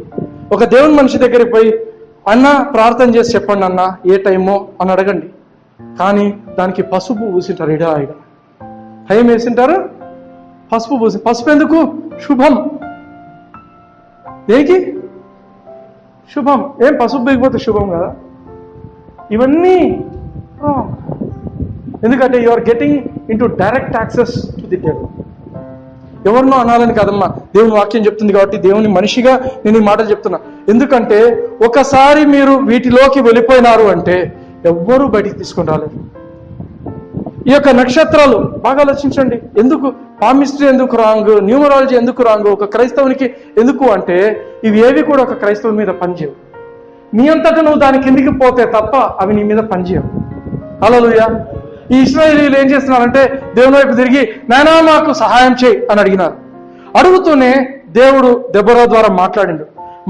ఒక దేవుని మనిషి దగ్గరికి పోయి, అన్న ప్రార్థన చేసి చెప్పండి అన్న, ఏ టైమో అని అడగండి. కానీ దానికి పసుపు పూసింటారు, ఇడా టైం వేసింటారు, పసుపు పూసి, పసుపు ఎందుకు? శుభం. దేనికి? శుభం. ఏం పసుపు బిగిపోతే శుభం కదా? ఇవన్నీ ఎందుకంటే you are getting into direct access to the devil. ఎవరినో అనాలని కాదమ్మా, దేవుని వాక్యం చెప్తుంది కాబట్టి దేవుని మనిషిగా నేను ఈ మాటలు చెప్తున్నా. ఎందుకంటే ఒకసారి మీరు వీటిలోకి వెళ్ళిపోయినారు అంటే ఎవ్వరూ బయటికి తీసుకుని రాలేరు. ఈ యొక్క నక్షత్రాలు బాగా ఆలోచించండి. ఎందుకు పామిస్ట్రీ ఎందుకు రాంగ్, న్యూమరాలజీ ఎందుకు రాంగ్, ఒక క్రైస్తవునికి ఎందుకు అంటే ఇవి ఏవి కూడా ఒక క్రైస్తవుని మీద పనిచేయవు. నీ అంతటా నువ్వు దాని కిందికి పోతే తప్ప అవి నీ మీద పనిచేయవు. హల్లెలూయా. ఈ ఇశ్రాయేలీయులు ఏం చేస్తున్నారంటే దేవుని వైపు తిరిగి నాయనా మాకు సహాయం చేయి అని అడిగినారు. అడుగుతూనే దేవుడు దెబోరా ద్వారా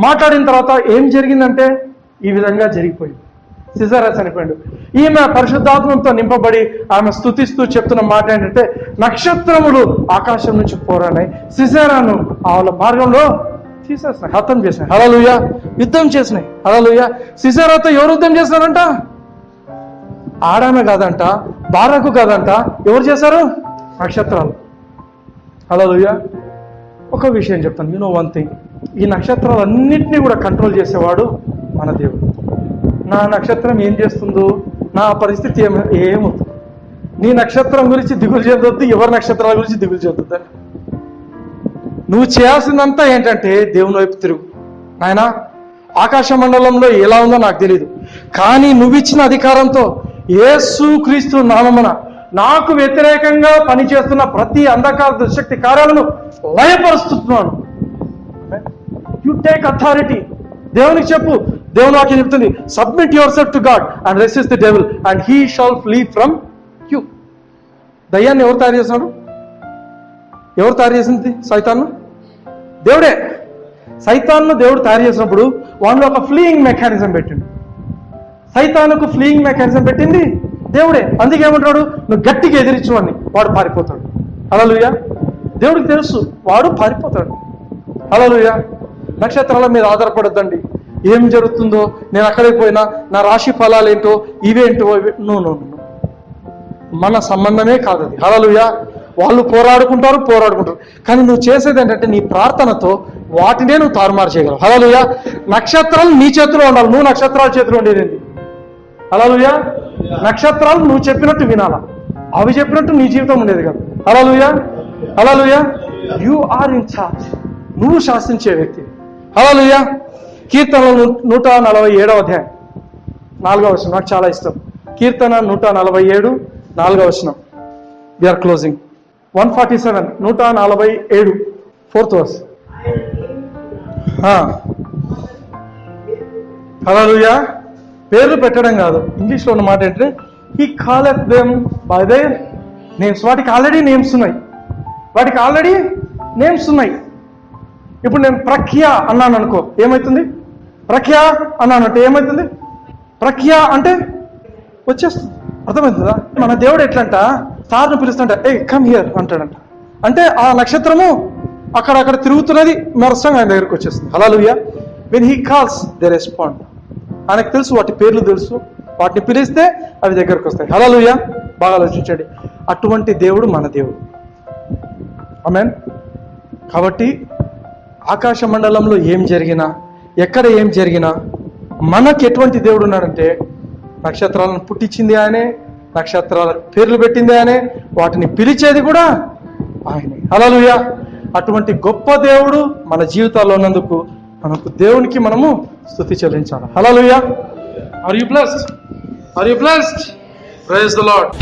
మాట్లాడిన తర్వాత ఏం జరిగిందంటే ఈ విధంగా జరిగిపోయింది. సిజరా చనిపోయాడు. ఈమె పరిశుద్ధాత్మంతో నింపబడి ఆమె స్తుతిస్తూ చెప్తున్న మాట ఏంటంటే నక్షత్రములు ఆకాశం నుంచి పోరానాయి, సిజరాను వాళ్ళ మార్గంలో తీసేసినాయి, హతం చేసినాయి. హల్లెలూయా. యుద్ధం చేసినాయి. హల్లెలూయా. సిజరాతో ఎవరు యుద్ధం చేసినారంట? ఆడామె కాదంట, బారాకు కాదంట, ఎవరు చేశారు? నక్షత్రాలు. హల్లెలూయా. ఒక విషయం చెప్తాను, యు నో వన్ థింగ్, ఈ నక్షత్రాలన్నింటినీ కూడా కంట్రోల్ చేసేవాడు మన దేవుడు. నా నక్షత్రం ఏం చేస్తుందో, నా పరిస్థితి ఏమవుతుంది, నీ నక్షత్రం గురించి దిగులు చెందొద్దు, ఎవరి నక్షత్రాల గురించి దిగులు చెందొద్దు. నువ్వు చేయాల్సిందంతా ఏంటంటే దేవుని వైపు తిరుగు. నాయనా ఆకాశ మండలంలో ఎలా ఉందో నాకు తెలియదు, కానీ నువ్వు ఇచ్చిన అధికారంతో యేసు క్రీస్తు నామమున నాకు వ్యతిరేకంగా పనిచేస్తున్న ప్రతి అంధకార దుశ్శక్తి కార్యాలను లయపరుస్తున్నాను. You take authority. దేవునికి చెప్పు. దేవుని వాక్యం చెప్తుంది, submit your self to God and resist the devil and he shawl flea from you. దయ్యాన్ని ఎవరు తయారు చేస్తున్నాడు? ఎవరు తయారు చేసింది? సైతాన్ను. దేవుడే. సైతాన్ను దేవుడు తయారు చేసినప్పుడు వాడిలో ఒక ఫ్లీయింగ్ మెకానిజం పెట్టిండు. సైతానుకు ఫ్లీయింగ్ మెకానిజం పెట్టింది దేవుడే. అందుకే ఏమంటాడు, నువ్వు గట్టిగా ఎదిరించువని వాడు పారిపోతాడు. హల్లెలూయా. దేవుడికి తెలుసు వాడు పారిపోతాడు. హల్లెలూయా. నక్షత్రాల మీద ఆధారపడొద్దండి. ఏం జరుగుతుందో, నేను అక్కడికి పోయినా నా రాశి ఫలాలు ఏంటో, ఇవేంటో, నో. మన సంబంధమే కాదు అది. హల్లెలూయా. వాళ్ళు పోరాడుకుంటారు. కానీ నువ్వు చేసేది ఏంటంటే నీ ప్రార్థనతో వాటినే నువ్వు తారుమారు చేయగలవు. హల్లెలూయా. నక్షత్రాలు నీ చేతిలో ఉండాలి, నువ్వు నక్షత్రాల చేతిలో ఉండేది. హల్లెలూయా. నక్షత్రాలు నువ్వు చెప్పినట్టు వినాలా, అవి చెప్పినట్టు నీ జీవితం ఉండేది కదా. Hallelujah. You are in charge. నువ్వు శాసించే వ్యక్తి. హల్లెలూయా. కీర్తనలు 147వ అధ్యాయం 4వ వచనం నాకు చాలా ఇష్టం. కీర్తన 147 4వ వచనం. We are closing. 147 147 4th verse. హల్లెలూయా. పేర్లు పెట్టడం కాదు, ఇంగ్లీష్లో ఉన్న మాట ఏంటంటే he కాలెత్ them by their names. వాటికి ఆల్రెడీ నేమ్స్ ఉన్నాయి. ఇప్పుడు నేను ప్రఖ్య అన్నాను అనుకో, ఏమవుతుంది? ప్రఖ్య అన్నానంటే ఏమవుతుంది? ప్రఖ్య అంటే వచ్చేస్తుంది. అర్థమవుతుందా? మన దేవుడు ఎట్లంట, స్టార్ను పిలుస్తుంట, ఏ కమ్ హియర్ అంటాడంట. అంటే ఆ నక్షత్రము అక్కడ తిరుగుతున్నది, మరసంగా ఆయన దగ్గరికి వచ్చేస్తుంది. Hallelujah. When he calls they respond. ఆయనకు తెలుసు, వాటి పేర్లు తెలుసు, వాటిని పిలిస్తే అవి దగ్గరకు వస్తాయి. హల్లెలూయా. బాగా ఆలోచించండి. అటువంటి దేవుడు మన దేవుడు. ఆమేన్. కాబట్టి ఆకాశ మండలంలో ఏం జరిగినా, ఎక్కడ ఏం జరిగినా మనకు ఎటువంటి దేవుడు ఉన్నాడంటే నక్షత్రాలను పుట్టించింది ఆయనే, నక్షత్రాల పేర్లు పెట్టింది ఆయనే, వాటిని పిలిచేది కూడా ఆయనే. హల్లెలూయా. అటువంటి గొప్ప దేవుడు మన జీవితాల్లో ఉన్నందుకు మనకు దేవునికి మనము స్తుతి చెల్లించాలి. Hallelujah. Are you blessed? Praise the lord.